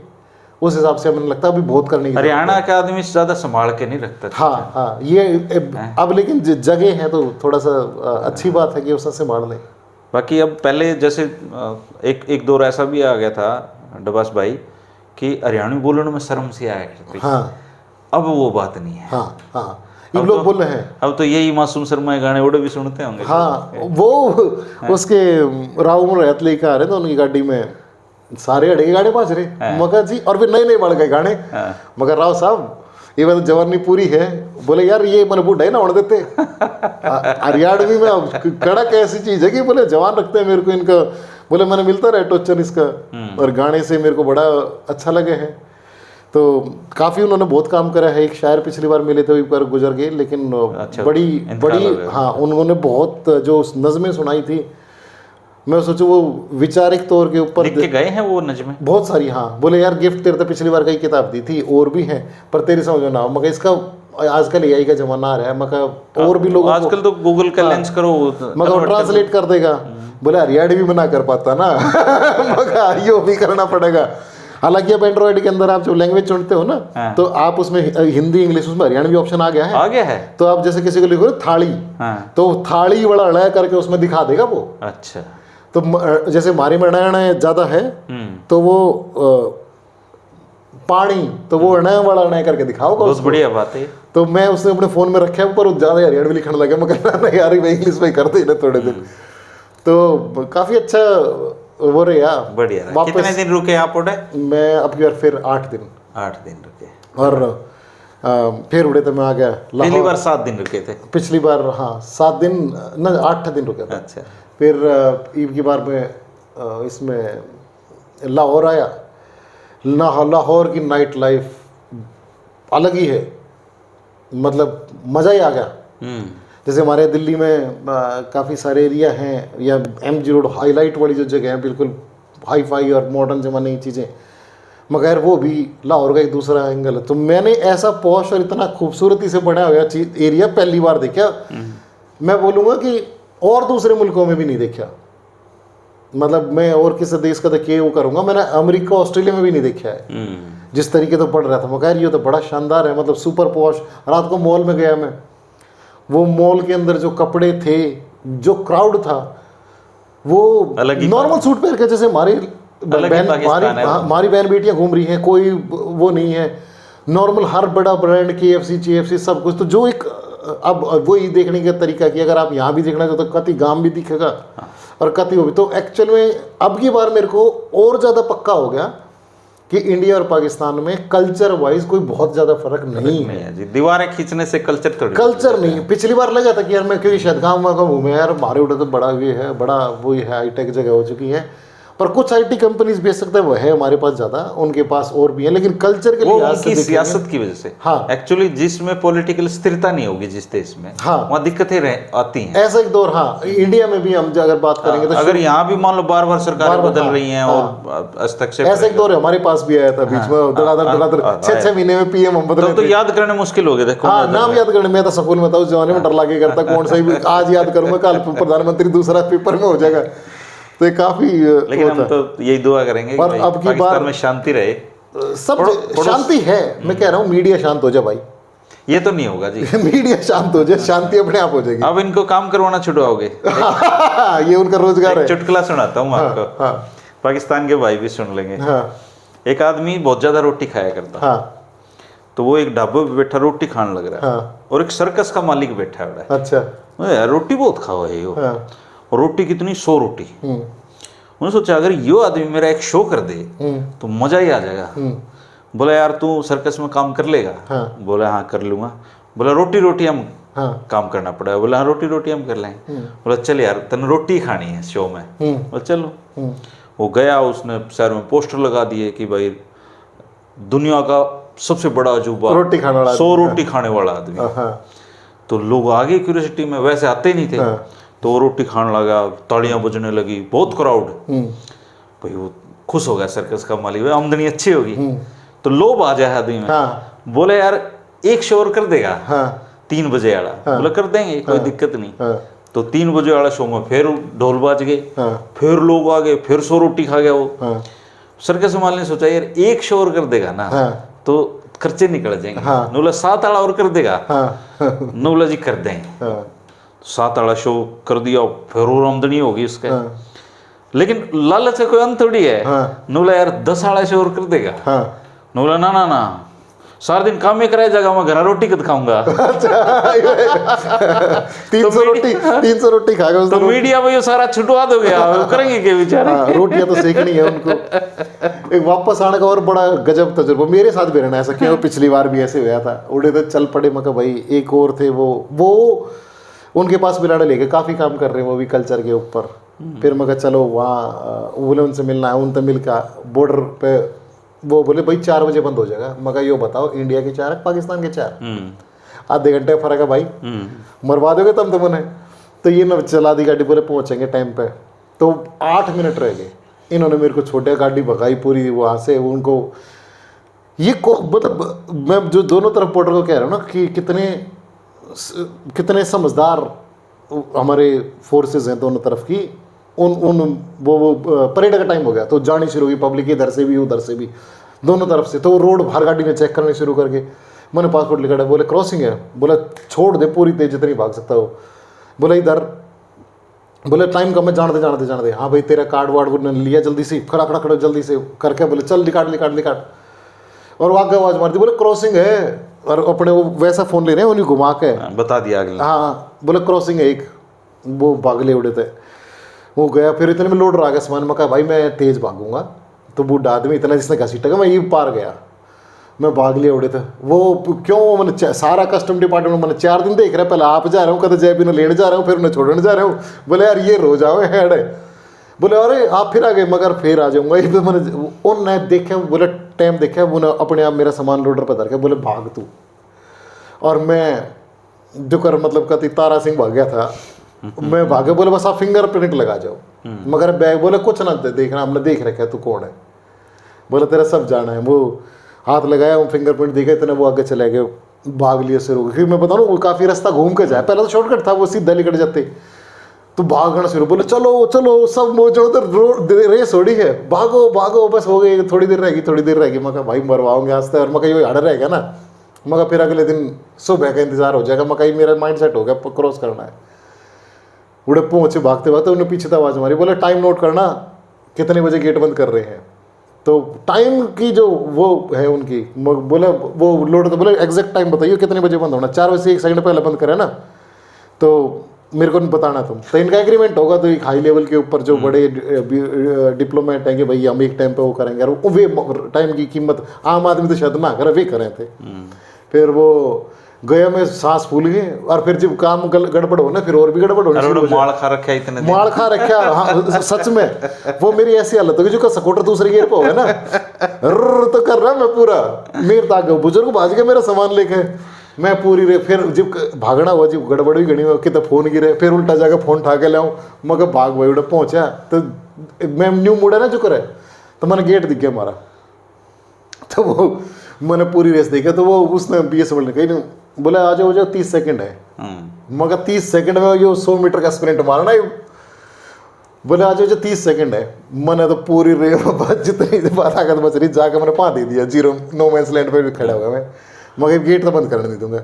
उस हिसाब से हमें लगता है अभी बहुत करने की।
हरियाणा का आदमी ज्यादा संभाल के नहीं रखता।
हाँ हाँ, ये अब लेकिन जगह है तो थोड़ा सा अच्छी बात है कि उससे संभाल लें।
बाकी अब पहले जैसे एक दौर ऐसा भी आ गया था डबास भाई कि हरियाणवी बोलने में शर्म से आया करती।
हाँ,
अब वो बात नहीं है।
हाँ हाँ, ये लोग बोल रहे हैं।
अब तो यही मासूम शर्मा के गाने उड़े भी सुनते होंगे।
हाँ, वो उसके राव रहतली का आ रहे थे उनकी गाड़ी में, सारे अड़े गाने बाज रहे मगर जी, और फिर नए नए बढ़ गए गाने। मगर राव साहब ये बात जवानी पूरी है, बोले यार ये मैंने बूढ़ा ही ना उड़ देते। हरियाणवी में कड़क ऐसी चीज है कि बोले जवान रखते हैं मेरे को इनका, बोले मैंने मिलता रहा टोचन इसका, और गाने से मेरे को बड़ा अच्छा लगे हैं। तो काफ़ी उन्होंने बहुत काम करा है। एक शायर पिछली बार मिले थे, एक बार गुजर गए, लेकिन बड़ी हाँ, उन्होंने बहुत जो नज़में सुनाई थी, मैं सोचूं वो विचारिक तौर के ऊपर
लिख के गए हैं वो नज़में बहुत
सारी। हाँ, बोले यार गिफ्ट तेरे तो पिछली बार कई किताब दी थी, और भी हैं, पर तेरी समझ में ना हो। मगर इसका आजकल एआई का जमाना आ रहा है, मगर और भी लोग
आजकल तो गूगल का लेंस करो
मगर ट्रांसलेट कर देगा। बोले हरियाणवी भी ना कर पाता ना, मगर यो भी करना पड़ेगा। हालांकि अब एंड्रॉइड के अंदर आप जो लैंग्वेज चुनते हो ना, तो आप उसमें हिंदी इंग्लिश उसमें हरियाणवी ऑप्शन आ गया है। तो आप जैसे किसी को लिखो थाली, तो थाली बड़ा अड़ा करके उसमें दिखा देगा वो।
अच्छा,
तो जैसे हमारी में ज्यादा है तो वो पानी, तो वो अणय वाला अणय करके दिखाओगे।
बहुत बढ़िया बात है।
तो मैं उसने अपने फोन में रखा है, पर ज्यादा हरियाणवी लिखने लगे, मगर नहीं यार इंग्लिश में करते ही ना थोड़े दिन। तो काफी अच्छा वो रहे यार,
बढ़िया। कितने दिन रुके आप उड़े?
मैं अब की बार फिर 8 दिन
रुके,
और फिर उड़े तो मैं आ गया।
पहली बार 7 दिन रुके थे,
पिछली बार हाँ 7 दिन ना 8 दिन रुके थे।
अच्छा,
फिर ईद की बार में इसमें लाहौर आया। लाहौर की नाइट लाइफ अलग ही है, मतलब मज़ा ही आ गया। जैसे हमारे दिल्ली में काफ़ी सारे एरिया हैं, या MG रोड हाईलाइट वाली जो जगह है, बिल्कुल हाई फाई और मॉडर्न ज़माने की चीज़ें, मगर वो भी लाहौर का एक दूसरा एंगल है। तो मैंने ऐसा पॉश और इतना खूबसूरती से बना हुआ एरिया पहली बार देखा। मैं बोलूँगा कि और दूसरे मुल्कों में भी नहीं देखा। मतलब मैं और किसी देश का देखिए वो करूँगा, मैंने अमेरिका ऑस्ट्रेलिया में भी नहीं देखा है जिस तरीके तो पढ़ रहा था। मगर ये तो बड़ा शानदार है, मतलब सुपर पॉश। रात को मॉल में गया मैं, वो मॉल के अंदर जो कपड़े थे, जो क्राउड था, वो नॉर्मल सूट पहन के, जैसे हमारी बहन बेटियां घूम रही हैं, कोई वो नहीं है। नॉर्मल हर बड़ा ब्रांड KFC सब कुछ। तो जो एक अब वो ही देखने का तरीका कि अगर आप यहाँ भी देखना चाहो तो कति गांव भी दिखेगा और कति वो भी। तो एक्चुअल में अब की बार मेरे को और ज़्यादा पक्का हो गया कि इंडिया और पाकिस्तान में कल्चर वाइज कोई बहुत ज्यादा फर्क नहीं है
जी। दीवारें खींचने से
कल्चर नहीं। पिछली बार लगा था कि यार मैं क्योंकि शायद गाँव में घूमे यार, हमारे उधर तो बड़ा ये है, बड़ा वही है, हाईटेक जगह हो चुकी है। पर कुछ IT कंपनीज बेच सकते हैं, वो है हमारे पास ज़्यादा, उनके पास और भी है, लेकिन कल्चर के लिहाज से
सियासत की वजह से। हाँ, एक्चुअली जिसमें पॉलिटिकल स्थिरता नहीं होगी जिस देश में, हाँ, वहाँ दिक्कतें आती हैं।
ऐसा एक दौर, हाँ, इंडिया में भी हम अगर बात करेंगे तो
अगर यहाँ भी मान लो बार सरकारें बदल रही हैं और हस्तक्षेप,
ऐसा एक दौर हमारे पास भी आया था बीच में, धड़ाधड़ 6-6 महीने में PM हम बदले।
तो याद करने मुश्किल हो गया। देखो
नाम याद करने में तो स्कूल में था उस जमाने में, डर लगे करता कौन सा ही आज याद करूंगा कल प्रधानमंत्री दूसरा पेपर में हो जाएगा। तो ये काफी,
लेकिन हम तो यही दुआ करेंगे
और अब की बार
में शांति रहे।
सब शांति है, मैं कह रहा हूँ मीडिया शांत हो जाए भाई।
ये तो नहीं होगा जी।
मीडिया शांत हो जाए, शांति अपने आप हो जाएगी।
अब इनको काम करवाना छुड़वाओगे।
ये उनका रोजगार है।
चुटकुला सुनाता हूँ आपको।
हाँ।
पाकिस्तान के भाई भी सुन लेंगे।
हाँ।
एक आदमी बहुत ज्यादा रोटी खाया करता।
हाँ।
तो वो एक ढाबे पे बैठा रोटी खाने लग रहा है।
हाँ।
और एक सर्कस का मालिक बैठा है।
अच्छा।
यार रोटी बहुत खाओ है यो।
हाँ।
और रोटी कितनी, 100 रोटी। उन्होंने सोचा अगर यो आदमी मेरा एक शो कर दे तो मजा ही आ जाएगा। बोला यार तू सर्कस में काम कर लेगा?
हाँ।
बोला हाँ कर लूंगा। बोला रोटी रोटी हम काम करना पड़ेगा? बोला हाँ रोटी रोटी हम कर लेंगे। बोला चल यार तने रोटी खानी है शो में। बोला चलो। वो गया, उसने शहर में पोस्टर लगा दिए कि भाई दुनिया का सबसे बड़ा अजूबा
रोटी खाने वाला
100 रोटी खाने वाला आदमी। तो लोग आगे क्यूरियोसिटी में, वैसे आते नहीं थे। तो वो रोटी खाने लगा, तालियां बजने लगी, बहुत क्राउड। भाई वो खुश हो गया सर्कस का मालिक, भाई आमदनी अच्छी होगी। तो लोभ आ जाए आदमी में। बोले यार एक शो और कर देगा? 3 बजे वाला। बोले कर देंगे, कोई दिक्कत नहीं। तो 3 बजे वाला शो में फिर ढोल बाज गए, फिर लोग आ गए, फिर 100 रोटी खा गया वो। सर्कस मालिक ने सोचा यार एक शो और कर देगा ना तो खर्चे निकल जाएंगे। बोला 7 वाला और कर देगा? बोला जी कर देंगे। 7 वाला शो कर दिया, फिर और आमदनी होगी उसके। लेकिन लालच का कोई अंत थोड़ी है। बोला यार 10 वाला शो और कर देगा? बोला ना ना ना, सारा दिन काम में कराया जाएगा, मैं घर रोटी कद खाऊंगा।
300 रोटी खाएगा
तो मीडिया में ये सारा छुटवा दोगे, करेंगे क्या बेचारे?
रोटियां तो सेकनी है उनको। एक वापस आने का और बड़ा गजब तजुर्बा मेरे साथ भी रहना ऐसा, क्यों पिछली बार भी ऐसे हुआ था। उड़े तो चल पड़े, मैं भाई एक और थे वो उनके पास भी लड़े लेके काफ़ी काम कर रहे हैं वो भी कल्चर के ऊपर। फिर मैं चलो वहाँ बोले उनसे मिलना है, उनसे मिलकर बॉर्डर पे वो बोले भाई 4 बजे बंद हो जाएगा। मैं यो बताओ इंडिया के 4 पाकिस्तान के 4, आधे घंटे का फर्क है भाई, मरवा दोगे तुम तो मैंने। तो ये ना चला दी गाड़ी, बोले पहुँचेंगे टाइम पे। तो 8 मिनट रह गए, इन्होंने मेरे को छोटे गाड़ी भगाई पूरी वहाँ से। उनको ये मतलब मैं जो दोनों तरफ बॉर्डर को कह रहा हूँ ना कि कितने समझदार हमारे फोर्सेस हैं दोनों तरफ की। वो परेड का टाइम हो गया तो जानी शुरू हुई पब्लिक, इधर से भी उधर से भी, दोनों तरफ से। तो वो रोड बाहर गाड़ी ने चेक करने शुरू करके, मैंने पासपोर्ट लिखा है, बोले क्रॉसिंग है, बोला छोड़ दे पूरी तेज जितनी भाग सकता हो, बोला इधर, बोले टाइम कम है, जान दे। हाँ भाई तेरा कार्ड वार्ड ने लिया, जल्दी से खड़ा जल्दी से करके, बोले चल निकाट। और वो आगे आवाज मार दी, बोले क्रॉसिंग है। और अपने वो वैसा फोन ले रहे हैं, उन्हें घुमा के
बता दिया अगले।
हाँ बोले क्रॉसिंग है एक, वो भागले उड़े थे। वो गया, फिर इतने में लोड रहा गया सामान। मैं कहा भाई मैं तेज भागूंगा। तो बूढ़ा आदमी इतना जिसने घसीटा, मैं ये पार गया, मैं भाग लिया उड़े थे। वो क्यों मैंने सारा कस्टम डिपार्टमेंट मैंने 4 दिन देख रहा है, पहले आप जा रहा हूँ, कदे जयबी ने लेने जा रहा हूँ, फिर उन्हें छोड़ने जा रहा हूँ। बोले यार ये रोज आओ हेड है। बोले अरे आप फिर आ गए, मगर फिर आ जाऊँगा। ये मैंने उन्होंने देखा, बोले टाइम देखा, उन्हें अपने आप मेरा सामान लोडर पर धर के बोले भाग तू। और मैं जो कर मतलब कति तारा सिंह भाग गया था, मैं भागे। बोले बस आप फिंगरप्रिंट लगा जाओ, मगर बैग बोले कुछ ना देखना, हमने देख रखा है तू कौन है। बोले तेरा सब जाना है। वो हाथ लगाया, वो फिंगरप्रिंट दिखे, इतने वो आगे चले गए, भाग लिया शुरू। फिर मैं बताऊँ वो काफ़ी रास्ता घूम के जाए, पहले तो शॉर्टकट था, वो सीधा निकट जाते, तो भागना शुरू। बोले चलो सब मौजूद रेस हो रही है, भागो बस हो गई, थोड़ी देर रहेगी। मैं कहा भाई मरवाओगे आज तक। और मैं कहा ये हार्ड रहेगा ना, मैं कहा फिर अगले दिन सुबह का इंतजार हो जाएगा। मैं कहा मेरा माइंड सेट हो गया क्रॉस करना है। उड़े पहुँचे भागते उन्हें पीछे से आवाज़ मारी, बोले टाइम नोट करना, कितने बजे गेट बंद कर रहे हैं। तो टाइम की जो वो है उनकी, बोले वो लोड, तो बोले एग्जैक्ट टाइम बताइए कितने बजे बंद होना। 4 बजे से 1 सेकंड पहले बंद करें ना, तो मेरे को नहीं बताना तुम। तो इनका एग्रीमेंट होगा। तो एक हाई लेवल के ऊपर जो बड़े डिप्लोमेट हैं कि भाई हम एक टाइम पे वो करेंगे, और वे टाइम की कीमत आम आदमी तो शायद ना करे, वे करें थे। फिर वो गया, में सांस फूल गए। और फिर जब काम गड़बड़ हो ना, फिर और भी गड़बड़ होने,
माल खा रखा है इतने दिन।
माल खा रखा। हाँ सच में वो मेरी ऐसी हालत होगी, जो का स्कूटर दूसरे गियर पे हो ना, तो कर रहा मैं पूरा, मेरे ताक बुजुर्ग भाज के मेरा सामान लेके, मैं पूरी रे। फिर जब भागना हुआ, जब गड़बड़ भी घनी हुआ, कितना फोन गिरे, फिर उल्टा जाकर फोन उठा के लाऊं। मगर भाग भाई उड़ा पहुंचा, तो मैं न्यू मुड़ा ना जो करे, तो मैंने गेट दिख गया हमारा। तो वो मैंने पूरी रेस देखा। तो वो उसने BSF ने कही, बोला आ जाओ 30 सेकंड है। मगर 30 सेकंड में ये 100 मीटर का स्प्रिंट मारना है। बोले आ जाओ 30 सेकंड है। मैंने तो पूरी रेस जितनी बात आगत बच रही, जाकर मैंने 5 दे दिया, 0 नो मैंस लैंड पे भी खड़ा हुआ मैं। मगर गेट तो बंद करने नहीं दूंगा।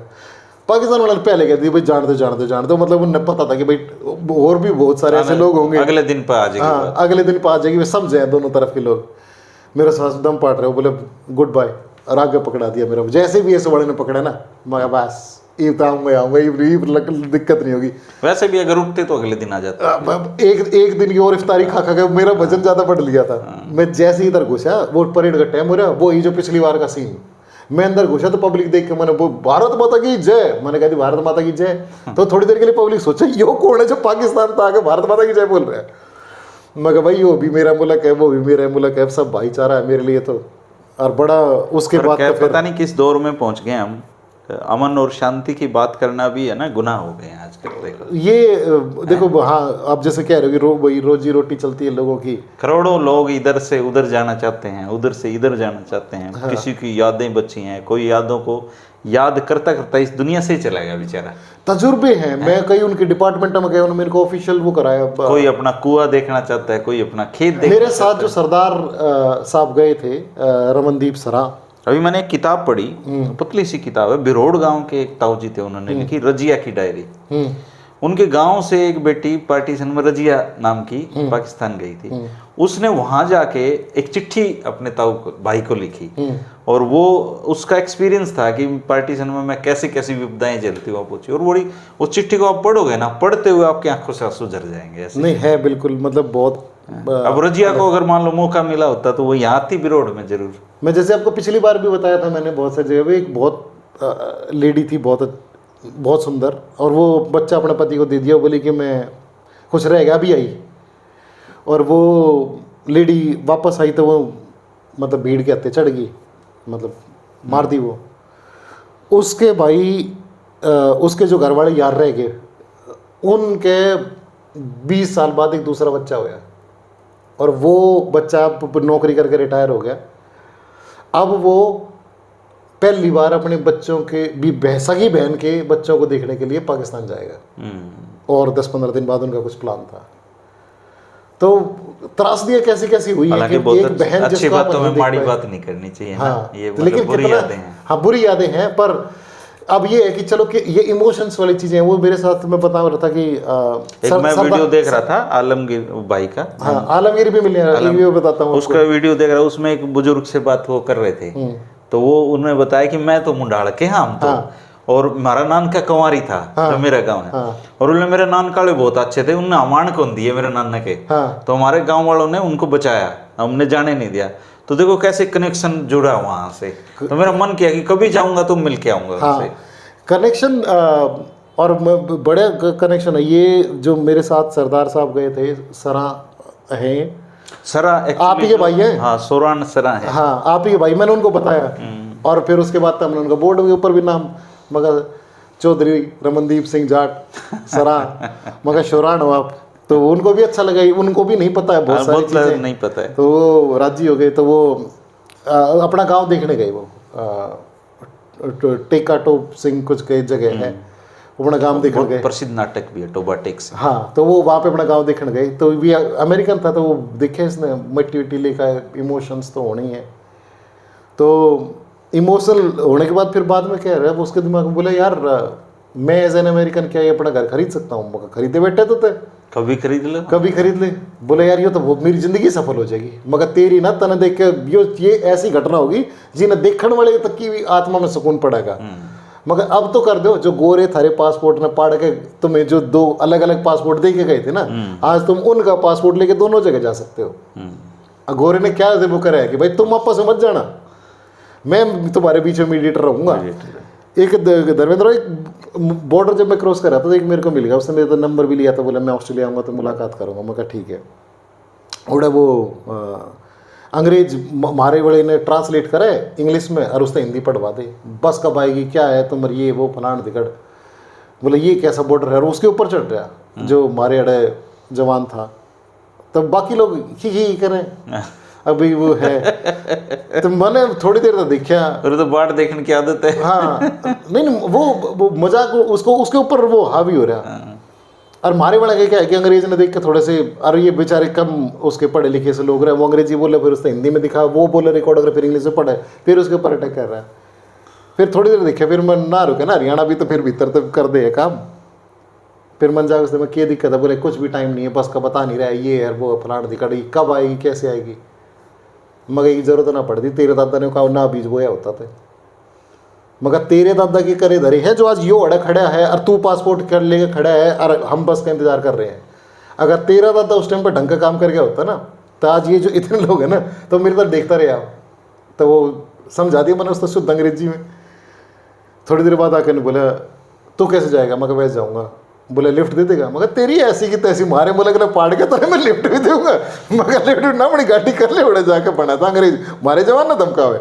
पाकिस्तान वाले पहले कहते भाई जान दो मतलब उन्हें पता था कि भाई और भी बहुत सारे ऐसे लोग होंगे,
अगले दिन पे आ जाएगी।
हाँ, अगले दिन पे आ जाएगी, वे समझे हैं दोनों तरफ के लोग। मेरे साथ दम पाट रहे हो, बोले गुड बाय, और आगे पकड़ा दिया मेरा। जैसे भी ऐसे बड़े ने पकड़ा ना, मैं बस आऊँगा, दिक्कत नहीं होगी।
वैसे भी अगर उठते तो अगले दिन आ जाते।
एक दिन की और इफ्तारी खा के मेरा वजन ज्यादा बढ़ लिया था। मैं जैसे ही इधर घुसा, वो परेड का टाइम हो रहा, वो ही जो पिछली बार का सीन, मैं अंदर घुसा तो पब्लिक देख के मैंने वो भारत माता की जय, मैंने कहा थी भारत माता की जय। तो थोड़ी देर के लिए पब्लिक सोचा यो कौन है जो पाकिस्तान तो आके भारत माता की जय बोल रहा है। मैं कहा भाई वो भी मेरा मुल्क है, वो भी मेरा मुल्क है, सब भाईचारा है मेरे लिए तो। और बड़ा उसके बाद तो
पता नहीं किस दौर में पहुंच गए हम, अमन और शांति की बात करना भी है ना गुनाह हो गए हैं आजकल। देखो
ये देखो, हाँ आप जैसे कह रहे हो कि रोजी रोटी चलती है लोगों की,
करोड़ों लोग इधर से उधर जाना चाहते हैं, उधर से इधर जाना चाहते हैं। हाँ। किसी की यादें बची हैं, कोई यादों को याद करता करता इस दुनिया से ही चला गया बेचारा।
तजुर्बे हैं, मैं कई उनके डिपार्टमेंट में गया, उन्होंने मेरे को ऑफिशियल वो कराया।
कोई अपना कुआं देखना चाहता है, कोई अपना खेत देखना।
मेरे साथ जो सरदार साहब गए थे, रमनदीप सरा,
अभी मैंने एक किताब पढ़ी, पतली सी किताब है, बिरोड़ गांव के एक ताऊ जी थे, उन्होंने लिखी रजिया की डायरी। उनके गांव से एक बेटी पार्टीशन में रजिया नाम की पाकिस्तान गई थी, उसने वहां जाके एक चिट्ठी अपने ताऊ भाई को लिखी, और वो उसका एक्सपीरियंस था कि पार्टीशन में मैं कैसी कैसी विपदाएं झेलती हूँ पूछी। और बड़ी उस चिट्ठी को आप पढ़ोगे ना, पढ़ते हुए आपकी आंखों से आंसू झर जाएंगे। ऐसे
नहीं है बिल्कुल, मतलब बहुत।
अब रजिया को अगर मान लो मौका मिला होता तो वो यहाँ आती बिरोड़ में जरूर।
मैं जैसे आपको पिछली बार भी बताया था मैंने, बहुत सारी जगह पे एक बहुत लेडी थी, बहुत सुंदर, और वो बच्चा अपने पति को दे दिया, बोली कि मैं खुश रहेगा। अभी आई और वो लेडी वापस आई तो वो मतलब भीड़ के हत्थे चढ़ गई, मतलब मार दी वो। उसके भाई उसके जो घर वाले यार रह गए, उनके 20 साल बाद एक दूसरा बच्चा हो गया, और वो बच्चा नौकरी करके रिटायर हो गया। अब वो पहली बार अपने बच्चों के सगी बहन के बच्चों को देखने के लिए पाकिस्तान जाएगा, और 10-15 दिन बाद उनका कुछ प्लान था। तो त्रासदियाँ कैसी कैसी हुई है कि एक बहन
अच्छी बातों में माड़ी बात नहीं करनी चाहिए।
हाँ,
ये
लेकिन
बुरी यादें हैं।
हाँ, बुरी यादें हैं। पर अब ये है कि चलो कि ये इमोशंस वाली चीजें हैं। वो मेरे साथ मैं बता रहा था कि
एक मैं वीडियो देख रहा था आलमगीर भाई का।
हाँ, आलमगीर भी मिल रहा है, बताता हूँ
उसका वीडियो देख रहा हूँ। उसमें एक बुजुर्ग से बात वो कर रहे थे, तो वो उन्होंने बताया कि मैं तो मुंडाल के हम तो, और हमारा नान का कंवारी था, जो मेरा गांव है, और उन्होंने मेरे नान काले बहुत अच्छे थे, उन्होंने अमान कौन दिए मेरे नाना के, तो हमारे गांव वालों ने उनको बचाया, हमने जाने नहीं दिया। तो देखो कैसे कनेक्शन जुड़ा वहां से। तो मेरा मन किया कि कभी जाऊंगा तो मिल के आऊंगा उनसे।
कनेक्शन और बड़े कनेक्शन है। ये जो मेरे साथ सरदार साहब गए थे, सरा है,
सरा
आप ही के भाई हैं?
हाँ, सोरान सरा है।
हाँ, आप ही के भाई, मैंने उनको बताया। और फिर उसके बाद हमने उनका बोर्ड के ऊपर भी नाम, मगर चौधरी रमनदीप सिंह जाट सरा, मगर शोरान हो आप। तो उनको भी अच्छा लगा, उनको भी नहीं पता है बहुत सारी चीजें, नहीं पता है, तो वो राजी हो गए। तो वो अपना गांव देखने गए, वो टेका टोप सिंह कुछ कई जगह है, अपना गांव देखने गए।
प्रसिद्ध नाटक भी है टोबा टेक सिंह।
हाँ, तो वो वहाँ पे अपना गांव देखने गए। तो भी अमेरिकन था, तो वो देखे इसने मिट्टी विट्टी लेकर, इमोशंस तो होने ही है। तो इमोशनल होने के बाद फिर बाद में क्या है, उसके दिमाग में बोला यार मैं एज एन अमेरिकन क्या ये अपना घर खरीद सकता हूँ? मगर खरीदे बैठे तो
कभी खरीद ले,
कभी खरीद ले। बोले यार ये तो वो मेरी जिंदगी सफल हो जाएगी, मगर तेरी ना तने देख के ये ऐसी घटना होगी जिन्हें देखने वाले तक की भी आत्मा में सुकून पड़ेगा। मगर अब तो कर दो, जो गोरे थारे पासपोर्ट ने पाड़ के तुम्हें जो 2 अलग अलग पासपोर्ट दे के गए थे ना, आज तुम उनका पासपोर्ट लेके दोनों जगह जा सकते हो। गोरे ने क्या वो करा है कि भाई तुम आपस में मत जाना, मैं तुम्हारे बीच में मीडिएटर रहूंगा। एक धर्मेंद्र एक बॉर्डर जब मैं क्रॉस कर रहा था तो एक मेरे को मिल गया, उसने मेरे तो नंबर भी लिया था, बोला मैं ऑस्ट्रेलिया आऊँगा तो मुलाकात करूँगा। मैं कहा ठीक है। और वो अंग्रेज मारे बड़े ने ट्रांसलेट करे इंग्लिश में और उसने हिंदी पढ़वा दे। बस कब आएगी, क्या है तुम्हारी ये वो फलान दिगड़। बोले ये कैसा बॉर्डर है, और उसके ऊपर चढ़ रहा जो मारे अड़े जवान था। तब बाकी लोग ही करें अभी वो है। तो मैंने थोड़ी देर तक देखा,
तो बाढ़ देखने की आदत है।
हाँ, नहीं वो मजाक उसको उसके ऊपर वो हावी हो रहा। और मारे वाला क्या है कि अंग्रेज ने देख के थोड़े से, अरे ये बेचारे कम उसके पढ़े लिखे से लोग रहे, वो अंग्रेजी बोले, फिर उसने हिंदी में दिखा, वो बोले रिकॉर्ड अगर फिर इंग्लिश में पढ़े, फिर उसके ऊपर अटैक कर रहा है। फिर थोड़ी देर देखे, फिर मैं ना रुके ना, हरियाणा भी तो फिर भीतर तो कर दे काम। फिर मन जाकर उसने, मैं क्या दिक्कत है, बोले कुछ भी टाइम नहीं है, बस का बता नहीं रहा है, ये है वो फलाना दिक्कत, कब आएगी कैसे आएगी। मगर की जरूरत ना पड़ती, तेरे दादा ने कहा ना बीज बोया होता था। मगर तेरे दादा की करे धरे है जो आज यो अड़ा खड़ा है, और तू पासपोर्ट कर लेके खड़ा है और हम बस का इंतजार कर रहे हैं। अगर तेरा दादा उस टाइम पर ढंग का काम कर गया होता ना, तो आज ये जो इतने लोग हैं ना, तो मेरे तरफ देखता रहे आप, तो वो समझा दिया मैंने उसको शुद्ध अंग्रेजी में। थोड़ी देर बाद आकर बोला तू कैसे जाएगा, मैं वैसे जाऊँगा। बोले लिफ्ट दे देगा, मगर तेरी ऐसी की तैसी मारे, बोला कि पाड़ के तो मैं लिफ्ट भी दूंगा, मगर लिफ्ट ना बड़ी गाड़ी कर ले उड़े जाके बना था अंग्रेज मारे जवान ना धमकावे।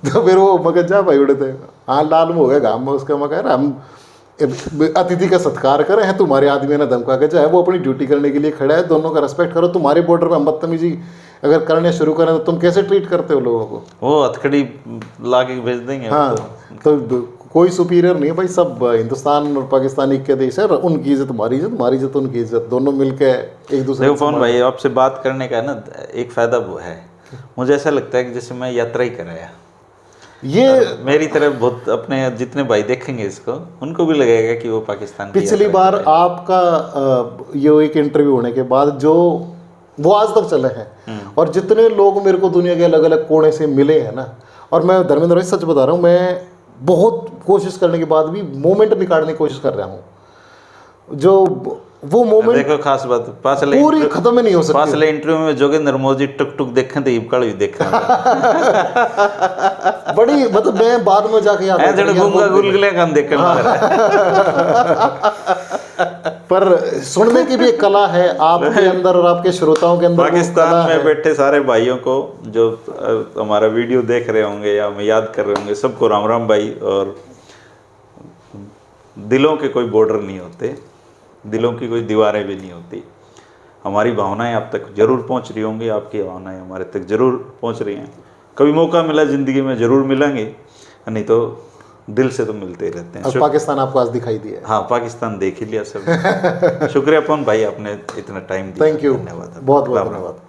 तो फिर वो मगर जा भाई उड़े थे, हाँ लाल में हो गया गाँव में उसका। मगर हम अतिथि का सत्कार करें हैं, तुम्हारे आदमी ना धमका के जाए, वो अपनी ड्यूटी करने के लिए खड़ा है, दोनों का रेस्पेक्ट करो। तुम्हारे बॉर्डर पर हम बदतमीजी अगर करने शुरू करें तो तुम कैसे ट्रीट करते हो लोगों को?
वो हथकड़ी ला के भेज देंगे।
हाँ तो कोई सुपीरियर नहीं है भाई, सब हिंदुस्तान और पाकिस्तान एक के देश है, उनकी इज्जत हमारी इज्जत, हमारी इज्जत उनकी इज्जत, दोनों मिलके एक दूसरे।
देखो पवन भाई, आपसे बात करने का ना एक फायदा वो है, मुझे ऐसा लगता है कि जैसे मैं यात्रा ही कर रहा है, ये मेरी तरफ बहुत अपने जितने भाई देखेंगे इसको, उनको भी लगेगा कि वो पाकिस्तान।
पिछली बार आपका ये एक इंटरव्यू होने के बाद जो वो आज तक चले हैं, और जितने लोग मेरे को दुनिया के अलग अलग कोने से मिले हैं ना, और मैं धर्मेंद्र भाई सच बता रहा हूँ, मैं बहुत कोशिश करने के बाद भी मोमेंट निकालने की कोशिश कर रहा हूँ, जो वो मोमेंट
देखो खास बात
पूरी खत्म ही नहीं हो सकती।
पासले इंटरव्यू में जोगेंद्र मोदी टुक टुक देखें तो इबकड़ भी देखें
बड़ी मतलब मैं बाद में जाके याद
गुलगुले का देखें।
पर सुनने की भी एक कला है आपके अंदर और आपके श्रोताओं के अंदर।
पाकिस्तान में बैठे सारे भाइयों को जो हमारा वीडियो देख रहे होंगे या हमें याद कर रहे होंगे, सबको राम राम भाई। और दिलों के कोई बॉर्डर नहीं होते, दिलों की कोई दीवारें भी नहीं होती। हमारी भावनाएं आप तक जरूर पहुंच रही होंगी, आपकी भावनाएं हमारे तक जरूर पहुंच रही हैं। कभी मौका मिला ज़िंदगी में ज़रूर मिलेंगे, नहीं तो दिल से तो मिलते ही रहते हैं।
और पाकिस्तान आपको आज दिखाई दिया।
हाँ, पाकिस्तान देख ही लिया सब। शुक्रिया पवन भाई, आपने इतना टाइम दिया।
थैंक यू,
धन्यवाद,
बहुत बहुत धन्यवाद।